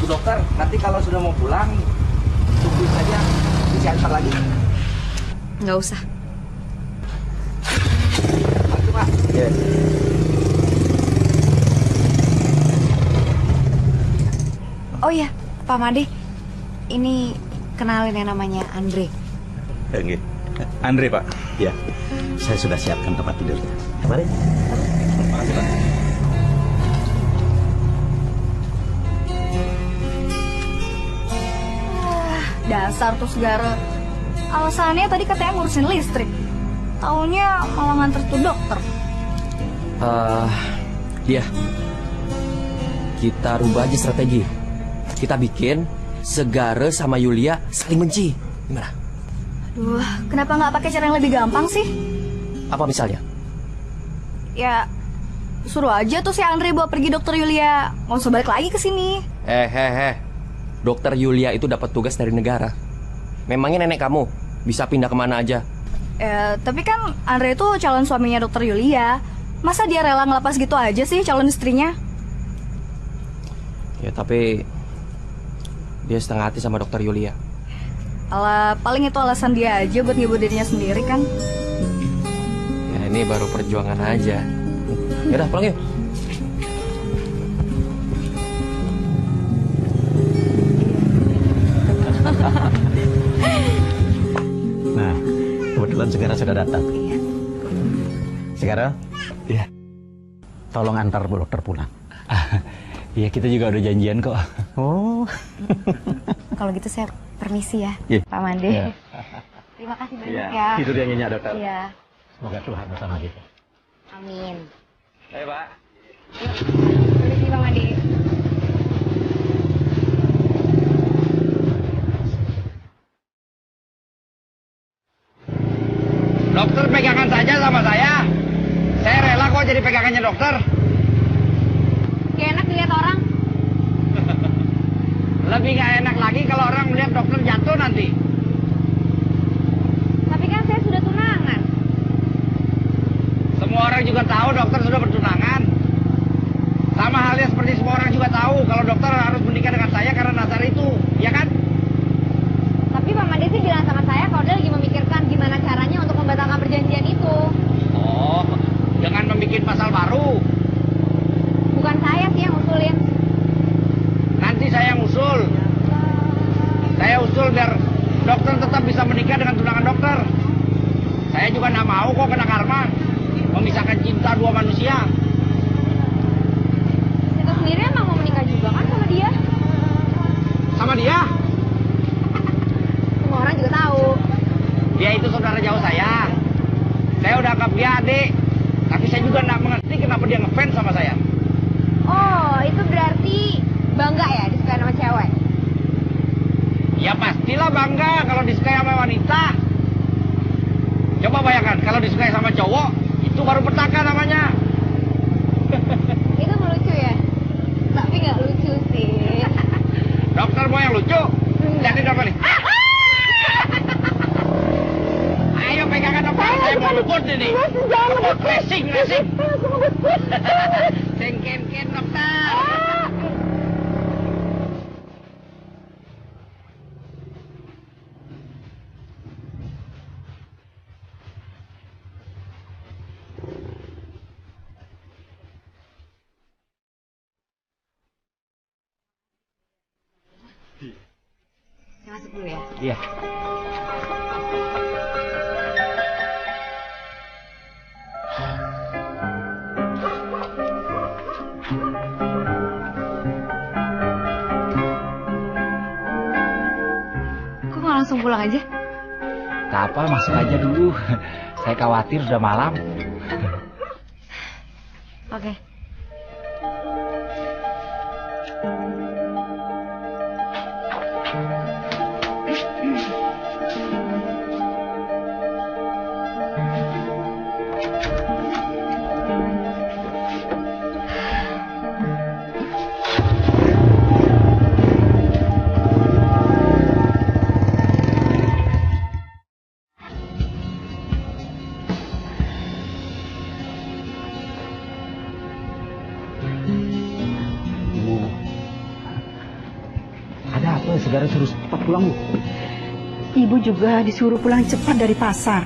Speaker 10: dokter, nanti kalau sudah mau pulang, tungguin saja, bisa antar lagi.
Speaker 1: Nggak usah.
Speaker 10: Mantap, Pak.
Speaker 5: Yes.
Speaker 1: Oh iya, Pak Made, ini kenalin yang namanya Andre.
Speaker 5: Oke.
Speaker 2: Andre, Pak.
Speaker 5: Ya, saya sudah siapkan tempat tidurnya. Mari.
Speaker 2: Makasih, Pak.
Speaker 13: Dasar tuh Segara. Alasannya tadi katanya ngurusin listrik. Taunya malah nganter tuh dokter.
Speaker 12: Dia. Kita rubah aja strategi. Kita bikin Segara sama Yulia saling benci. Gimana?
Speaker 13: Aduh, kenapa nggak pakai cara yang lebih gampang sih?
Speaker 12: Apa misalnya?
Speaker 13: Ya, suruh aja tuh si Andre bawa pergi dokter Yulia. Nggak usah balik lagi ke sini.
Speaker 12: Dokter Yulia itu dapat tugas dari negara. Memangnya nenek kamu bisa pindah kemana aja?
Speaker 13: Tapi kan Andre itu calon suaminya dokter Yulia. Masa dia rela ngelepas gitu aja sih calon istrinya?
Speaker 12: Ya tapi dia setengah hati sama dokter Yulia.
Speaker 13: Alah, paling itu alasan dia aja buat ngibur dirinya sendiri kan.
Speaker 12: Ya ini baru perjuangan aja. Yaudah pulang yuk.
Speaker 5: Nah, kebetulan Segara sudah datang. Segara?
Speaker 2: Iya.
Speaker 5: Tolong antar Bu Dokter pulang.
Speaker 2: Iya, kita juga udah janjian kok.
Speaker 5: Oh.
Speaker 1: Kalau gitu saya permisi ya,
Speaker 5: Iya.
Speaker 1: Pak Made.
Speaker 5: Iya.
Speaker 1: Terima kasih banyak
Speaker 5: Iya.
Speaker 1: ya.
Speaker 5: Tidur yang nyenyak, Dokter.
Speaker 1: Iya.
Speaker 5: Semoga Tuhan bersama kita.
Speaker 1: Amin.
Speaker 12: Ayo, Pak.
Speaker 1: Permisi Pak Made.
Speaker 10: Dokter pegangan saja sama saya. Saya rela kok jadi pegangannya dokter.
Speaker 1: Gak enak dilihat orang.
Speaker 10: Lebih nggak enak lagi kalau orang melihat dokter jatuh nanti.
Speaker 1: Tapi kan saya sudah tunangan.
Speaker 10: Semua orang juga tahu dokter sudah bertunangan. Sama halnya seperti semua orang juga tahu kalau dokter harus menikah dengan saya karena Nazar itu, ya kan?
Speaker 1: Tapi Pak Made sih bilang sama saya kalau dia lagi memikirkan gimana caranya untuk membatalkan perjanjian itu.
Speaker 10: Oh, dengan membuat pasal baru.
Speaker 1: Bukan saya sih yang usulin.
Speaker 10: Nanti saya yang usul. Saya usul biar dokter tetap bisa menikah dengan tunangan dokter. Saya juga nggak mau kok kena karma memisahkan cinta dua manusia.
Speaker 1: Kita sendiri emang mau menikah juga kan sama dia?
Speaker 10: Sama dia?
Speaker 1: Semua orang juga tahu.
Speaker 10: Dia itu saudara jauh saya. Saya udah anggap dia adik. Tapi saya juga nggak mengerti kenapa dia ngefans sama saya.
Speaker 1: Oh, itu berarti bangga ya disukai sama cewek?
Speaker 10: Ya pastilah bangga kalau disukai sama wanita. Coba bayangkan kalau disukai sama cowok, itu baru petaka namanya.
Speaker 1: Itu melucu ya? Tapi nggak lucu sih.
Speaker 10: Dokter mau yang lucu? Jadi dokter nih. Ayo pegangan dokter, saya mau luput ini. Racing. Sengken dokter.
Speaker 1: Saya masuk dulu ya.
Speaker 10: Iya.
Speaker 1: Kok nggak langsung pulang aja?
Speaker 8: Tak apa, masuk aja dulu. Saya khawatir sudah malam.
Speaker 1: Oke.
Speaker 8: Segara suruh cepat pulang, Bu.
Speaker 9: Ibu juga disuruh pulang cepat dari pasar.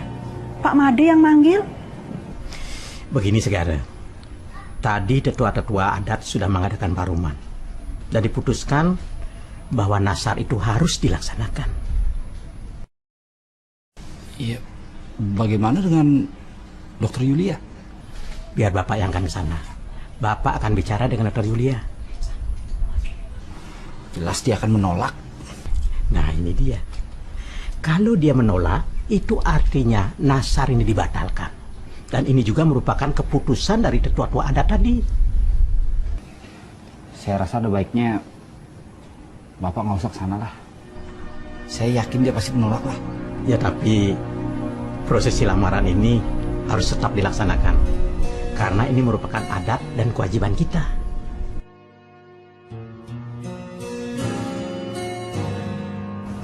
Speaker 9: Pak Made yang manggil.
Speaker 5: Begini Segara, tadi tetua-tetua adat sudah mengadakan paruman dan diputuskan bahwa nasar itu harus dilaksanakan.
Speaker 10: Iya, bagaimana dengan Dokter Yulia?
Speaker 5: Biar Bapak yang akan ke sana. Bapak akan bicara dengan Dokter Yulia.
Speaker 10: Jelas dia akan menolak.
Speaker 5: Nah ini dia. Kalau dia menolak, itu artinya nasar ini dibatalkan. Dan ini juga merupakan keputusan dari tetua-tetua adat tadi.
Speaker 10: Saya rasa ada baiknya Bapak nggak usah ke sana lah. Saya yakin dia pasti menolak lah.
Speaker 5: Ya tapi prosesi lamaran ini harus tetap dilaksanakan. Karena ini merupakan adat dan kewajiban kita.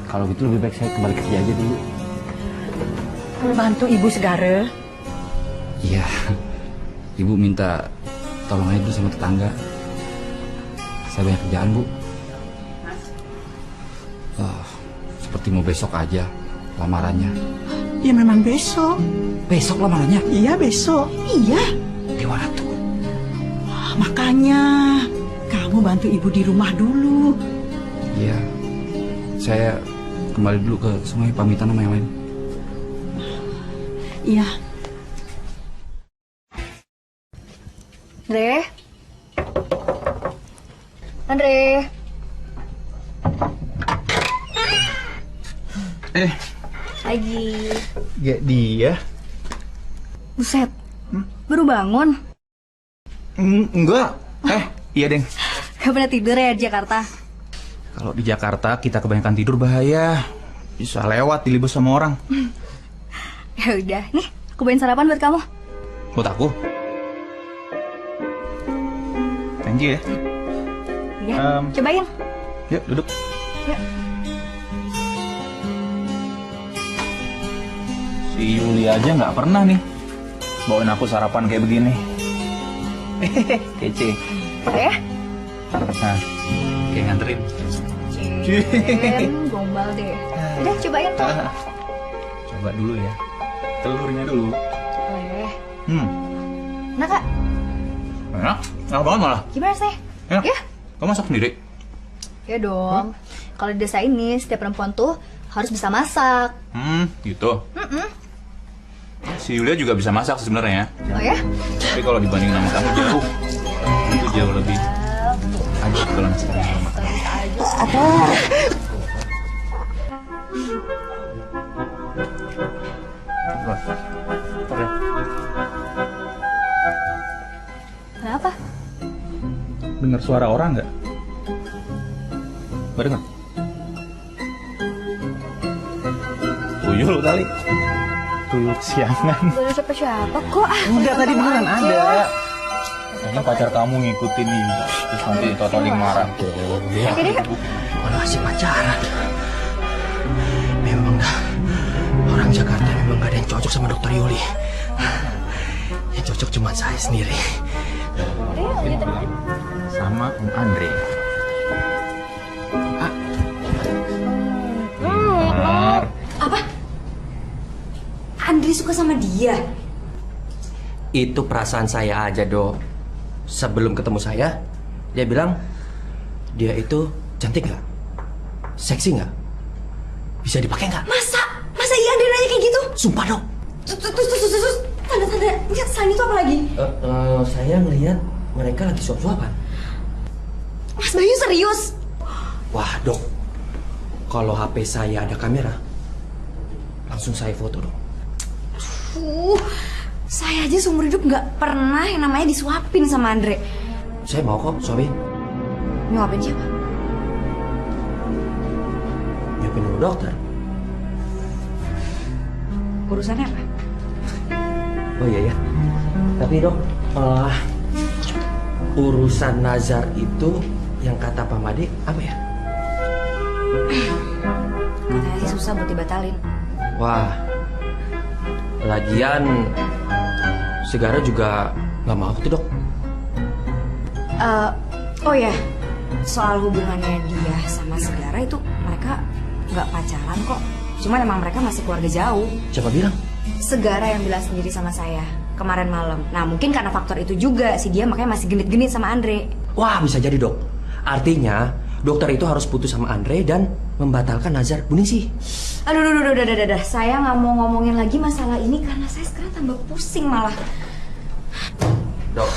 Speaker 10: Kalau gitu lebih baik saya kembali kerja aja dulu.
Speaker 9: Bantu Ibu Segara.
Speaker 10: Iya, Ibu minta tolong aja dulu sama tetangga. Saya banyak kerjaan, Bu. Seperti mau besok aja lamarannya.
Speaker 9: Ya memang besok.
Speaker 10: Besok lamarannya?
Speaker 9: Iya besok. Iya.
Speaker 10: Di mana tuh?
Speaker 9: Makanya kamu bantu Ibu di rumah dulu.
Speaker 10: Iya. Saya kembali dulu ke sungai pamitan sama yang lain.
Speaker 9: Iya.
Speaker 13: Andre. Lagi.
Speaker 2: Gak dia.
Speaker 13: Buset. Baru bangun.
Speaker 2: Enggak. Iya, Deng.
Speaker 13: Gak pernah tidur ya di Jakarta?
Speaker 2: Kalau di Jakarta kita kebanyakan tidur bahaya. Bisa lewat dilibas sama orang.
Speaker 13: Ya udah, nih aku bawain sarapan buat kamu.
Speaker 2: Buat aku? Thank you ya.
Speaker 13: Ya, cobain.
Speaker 2: Yuk, duduk.
Speaker 13: Yuk.
Speaker 2: Si Yuli aja nggak pernah nih bawain aku sarapan kayak begini. Kece.
Speaker 13: Ya?
Speaker 2: Nah, kayak nganterin.
Speaker 13: Gombal deh. Udah, cobain tuh.
Speaker 2: Coba dulu ya. Telurnya dulu.
Speaker 13: Boleh.
Speaker 2: Nah,
Speaker 13: Kak.
Speaker 2: Enak. Enak banget malah.
Speaker 13: Gimana sih?
Speaker 2: Enak.
Speaker 13: Ya?
Speaker 2: Kamu masak sendiri?
Speaker 13: Ya dong. Kalau di desa ini setiap perempuan tuh harus bisa masak.
Speaker 2: Gitu. Si Yulia juga bisa masak sebenarnya.
Speaker 13: Oh ya?
Speaker 2: Tapi kalau dibanding sama kamu jauh, itu jauh lebih aja kalau masakan sama makan.
Speaker 13: Kenapa?
Speaker 2: Dengar suara orang nggak? Nggak dengar? Tuyul kali. Tuyul siangan.
Speaker 13: Gak ada siapa-siapa kok.
Speaker 2: Udah tadi beneran ada. Kayaknya pacar kamu ngikutin nih. Terus nanti totalin marah.
Speaker 13: Oke deh.
Speaker 12: Kalau masih pacaran. Memang dah. Orang Jakarta memang gak ada yang cocok sama Dokter Yuli. Yang cocok cuma saya sendiri.
Speaker 2: Sama Om Andre.
Speaker 1: Apa? Andre suka sama dia?
Speaker 12: Itu perasaan saya aja, Dok. Sebelum ketemu saya, dia bilang dia itu cantik nggak? Seksi nggak? Bisa dipakai nggak?
Speaker 1: Masa iya Andre nanya kayak gitu?
Speaker 12: Sumpah, Dok.
Speaker 1: Terus tanda-tanda selain itu apa lagi?
Speaker 12: Saya ngelihat mereka lagi suap-suapan.
Speaker 1: Mas Bayu serius?
Speaker 12: Wah, Dok. Kalau HP saya ada kamera, langsung saya foto, Dok.
Speaker 1: Saya aja seumur hidup nggak pernah yang namanya disuapin sama Andre.
Speaker 12: Saya mau kok suapin.
Speaker 1: Nyuapin siapa?
Speaker 12: Nyuapin dulu dokter.
Speaker 1: Urusannya apa?
Speaker 12: Oh iya ya. Tapi Dok, urusan nazar itu yang kata Pak Made apa ya?
Speaker 1: Katanya sih susah buat dibatalin.
Speaker 12: Wah, lagian Segara juga nggak mau tuh, Dok.
Speaker 1: Oh ya, soal hubungannya dia sama Segara itu mereka mereka nggak pacaran kok. Cuman emang mereka masih keluarga jauh.
Speaker 12: Siapa bilang?
Speaker 1: Segara yang bilang sendiri sama saya kemarin malam. Nah mungkin karena faktor itu juga si dia makanya masih genit-genit sama Andre.
Speaker 12: Wah, bisa jadi, Dok. Artinya dokter itu harus putus sama Andre dan membatalkan nazar Bu Ningsih.
Speaker 1: Aduh, udah. Saya nggak mau ngomongin lagi masalah ini karena saya sekarang tambah pusing malah.
Speaker 12: Dok,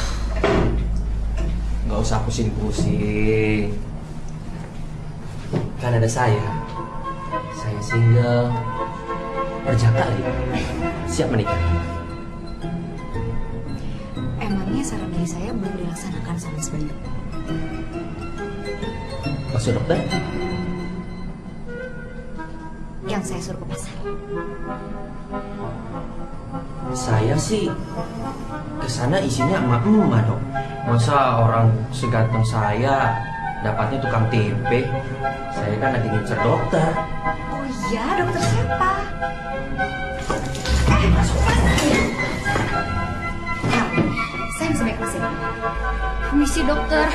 Speaker 12: nggak usah pusing-pusing. Kan ada saya single, berjaka lagi, siap menikah.
Speaker 1: Emangnya saran dari saya belum dilaksanakan sama Mas Bayu?
Speaker 12: Maksud dokter?
Speaker 1: Yang saya suruh ke pasar.
Speaker 12: Saya sih kesana isinya emak-emak, Dok. Masa orang seganteng saya dapatnya tukang tempe? Saya kan lagi ngincer dokter.
Speaker 1: Oh iya, dokter siapa? Saya bisa baik mesin.
Speaker 13: Permisi dokter.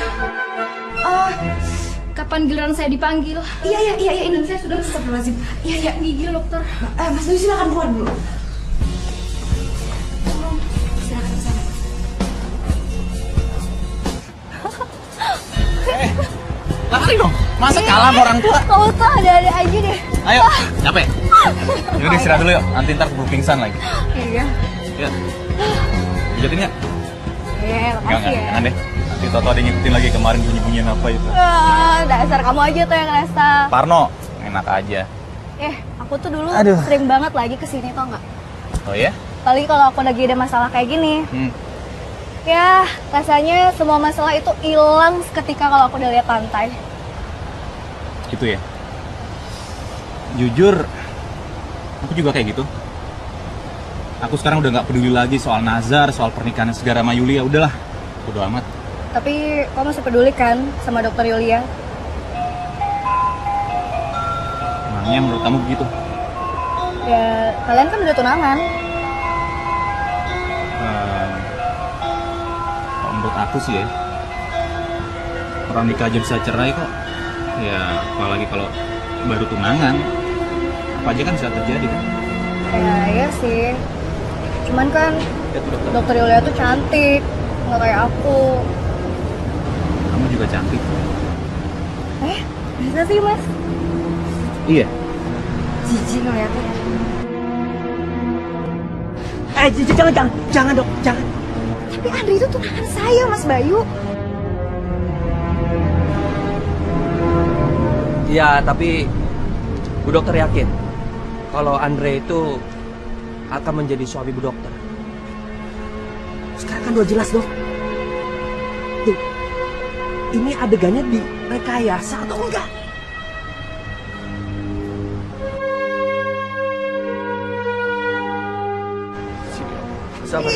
Speaker 1: Oh,
Speaker 13: kapan giliran saya dipanggil?
Speaker 1: Iya, ini saya sudah astagfirullahaladzim. Iya,
Speaker 13: gigi dokter.
Speaker 1: Mas Bayu silakan keluar dulu. Silakan ke sana.
Speaker 2: Lari dong, masa kalah sama orang tua?
Speaker 13: Kamu tuh ada-ada aja deh.
Speaker 2: Ayo, capek. Yaudah istirahat dulu yuk, nanti ntar keburu pingsan lagi.
Speaker 13: Iya.
Speaker 2: Ya, pijatin ya?
Speaker 13: Iya, makasih ya.
Speaker 2: Jangan deh. Nanti Toto ada ngikutin lagi kemarin bunyi-bunyian apa itu.
Speaker 13: Dasar kamu aja tuh yang ngerasa.
Speaker 2: Parno, enak aja.
Speaker 13: Aku tuh dulu
Speaker 2: Aduh.
Speaker 13: sering banget lagi kesini tau nggak?
Speaker 2: Oh ya?
Speaker 13: Apalagi kalau aku lagi ada masalah kayak gini. Ya, rasanya semua masalah itu hilang seketika kalau aku udah lihat pantai.
Speaker 2: Gitu ya? Jujur, aku juga kayak gitu. Aku sekarang udah nggak peduli lagi soal nazar, soal pernikahan segara sama Yulia. Udahlah, bodo amat.
Speaker 13: Tapi kamu masih peduli kan sama dokter Yulia?
Speaker 2: Emangnya menurut kamu begitu?
Speaker 13: Ya, kalian kan udah tunangan.
Speaker 2: Kalau menurut aku sih ya, orang nikah aja bisa cerai kok. Ya, apalagi kalau baru tunangan. Apa aja kan bisa terjadi kan?
Speaker 13: Ya, iya sih. Cuman kan dokter Yulia tuh cantik, nggak kayak aku.
Speaker 2: Kamu juga cantik.
Speaker 13: Bisa sih mas?
Speaker 2: Iya.
Speaker 1: Jijik ngeliatnya.
Speaker 5: Jangan dok, jangan.
Speaker 1: Tapi Andre itu tunangan saya, Mas Bayu.
Speaker 12: Ya, tapi Bu Dokter yakin kalau Andre itu akan menjadi suami Bu Dokter.
Speaker 5: Sekarang kan udah jelas dok. Tuh, ini adegannya di rekayasa atau enggak?
Speaker 12: Sabar.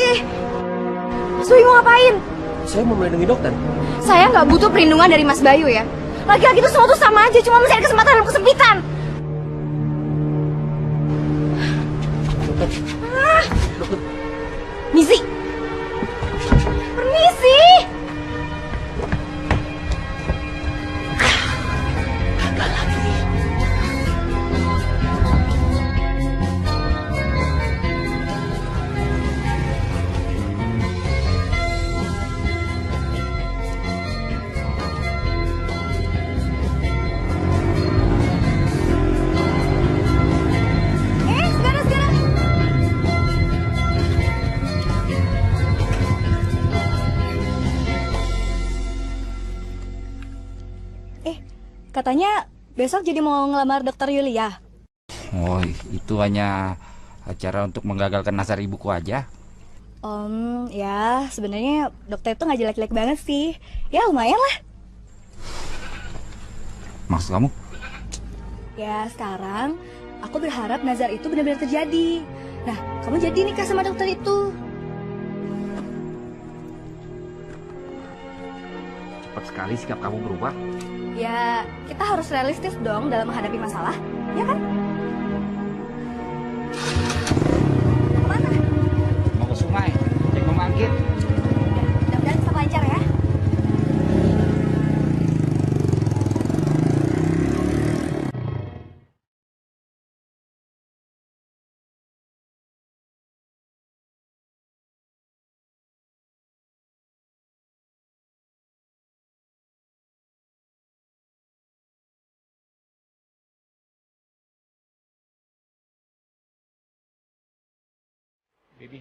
Speaker 1: Mas Bayu mau ngapain?
Speaker 12: Saya mau melindungi dokter.
Speaker 1: Saya nggak butuh perlindungan dari Mas Bayu ya. Laki-laki itu semua tuh sama aja, cuma mencari kesempatan dalam kesempitan.
Speaker 12: Dokter.
Speaker 1: Misi. Permisi.
Speaker 13: Katanya besok jadi mau ngelamar dokter Yulia.
Speaker 10: Oh, itu hanya acara untuk menggagalkan nazar ibuku aja.
Speaker 13: Ya sebenarnya dokter itu nggak jelek-jelek banget sih. Ya lumayan lah.
Speaker 10: Maksud kamu?
Speaker 13: Ya sekarang aku berharap nazar itu benar-benar terjadi. Nah, kamu jadi nikah sama dokter itu.
Speaker 10: Cepat sekali sikap kamu berubah.
Speaker 13: Ya, kita harus realistis dong dalam menghadapi masalah, ya kan? Kemana?
Speaker 10: Mau ke sungai, cek pembangkit.
Speaker 13: Mudah-mudahan bisa lancar ya.
Speaker 2: Baby.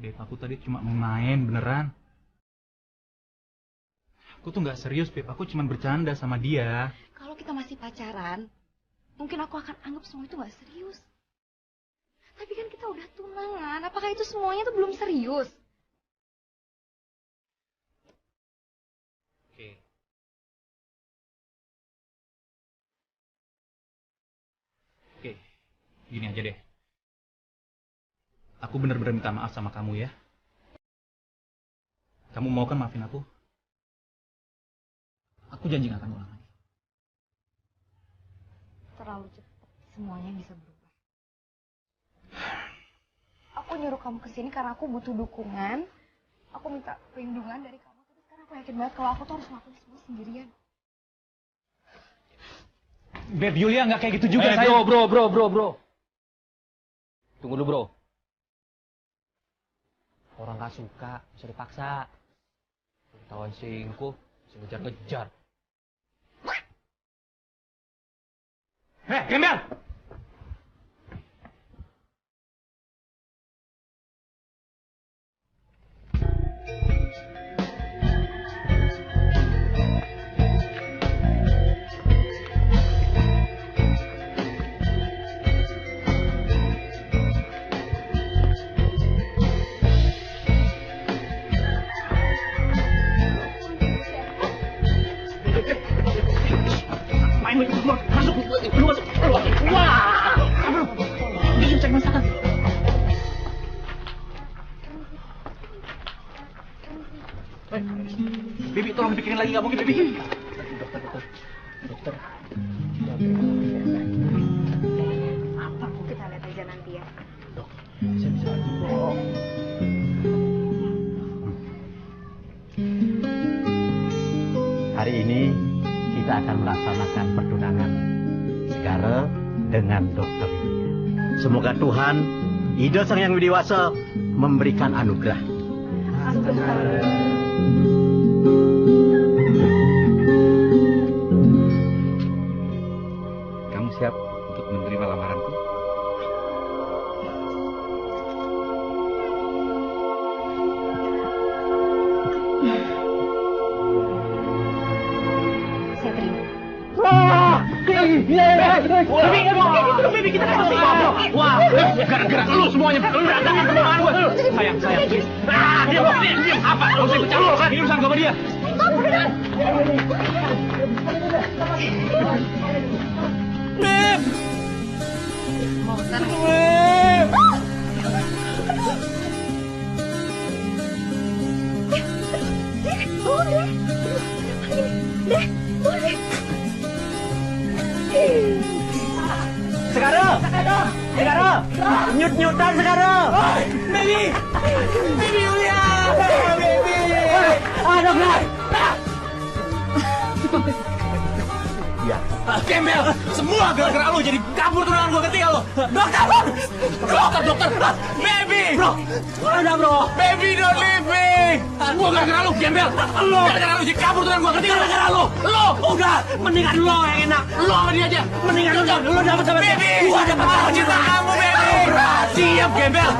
Speaker 2: Beb, aku tadi cuma mau main, beneran. Aku tuh nggak serius, Beb. Aku cuma bercanda sama dia.
Speaker 1: Kalau kita masih pacaran, mungkin aku akan anggap semua itu nggak serius. Tapi kan kita udah tunangan. Apakah itu semuanya tuh belum serius?
Speaker 2: Oke. Oke, gini aja deh. Aku bener-bener minta maaf sama kamu ya. Kamu mau kan maafin aku? Aku janji gak akan ulang lagi.
Speaker 1: Terlalu cepat semuanya bisa berubah. Aku nyuruh kamu kesini karena aku butuh dukungan. Aku minta perlindungan dari kamu. Tapi sekarang aku yakin banget kalau aku tuh harus ngelakuin semua sendirian.
Speaker 2: Beb, Yulia nggak kayak gitu juga,
Speaker 12: bro. Tunggu dulu, bro. Orang gak suka, bisa dipaksa. Ketahuan selingkuh, bisa ngejar-ngejar.
Speaker 2: Gembel! Bibi, tolong dipikirin lagi, nggak mungkin, Bibi. Dokter.
Speaker 1: Apa? Kita lihat aja nanti ya.
Speaker 2: Dok, saya bisa lagi, Dok.
Speaker 5: Hari ini kita akan melaksanakan pertunangan Segara dengan Dokter Yulia. Semoga Tuhan, Ida Sang Yang Widiwasa, memberikan anugerah.
Speaker 10: Kamu siap untuk menerima lamaranku?
Speaker 1: Saya terima.
Speaker 2: Wah, gara-gara lu semuanya, lu datangin ke rumah gue. Sayang, please. Diam. Apa? Lu usah ikut campur, kan? Ini urusan gue sama dia. Beb!
Speaker 1: Mau sana.
Speaker 2: Beb!
Speaker 5: Segara, nyut-nyutan Segara.
Speaker 2: Baby Yulia, baby.
Speaker 5: Dokter.
Speaker 2: Ya, Gembel, semua gara-gara lu jadi kabur tunangan gua, ngerti gak lu? Dokter, baby. Bro, baby don't leave me. Gua gara-gara lu, Gembel. Gara-gara lu jadi kabur tunangan gua, ngerti gak? Gara-gara lu. Udah, mendingan lu yang enak. Lu sama dia aja. Mendingan lu dapat sama dia. Gua dapat cinta kamu, baby. Siap, Gembel.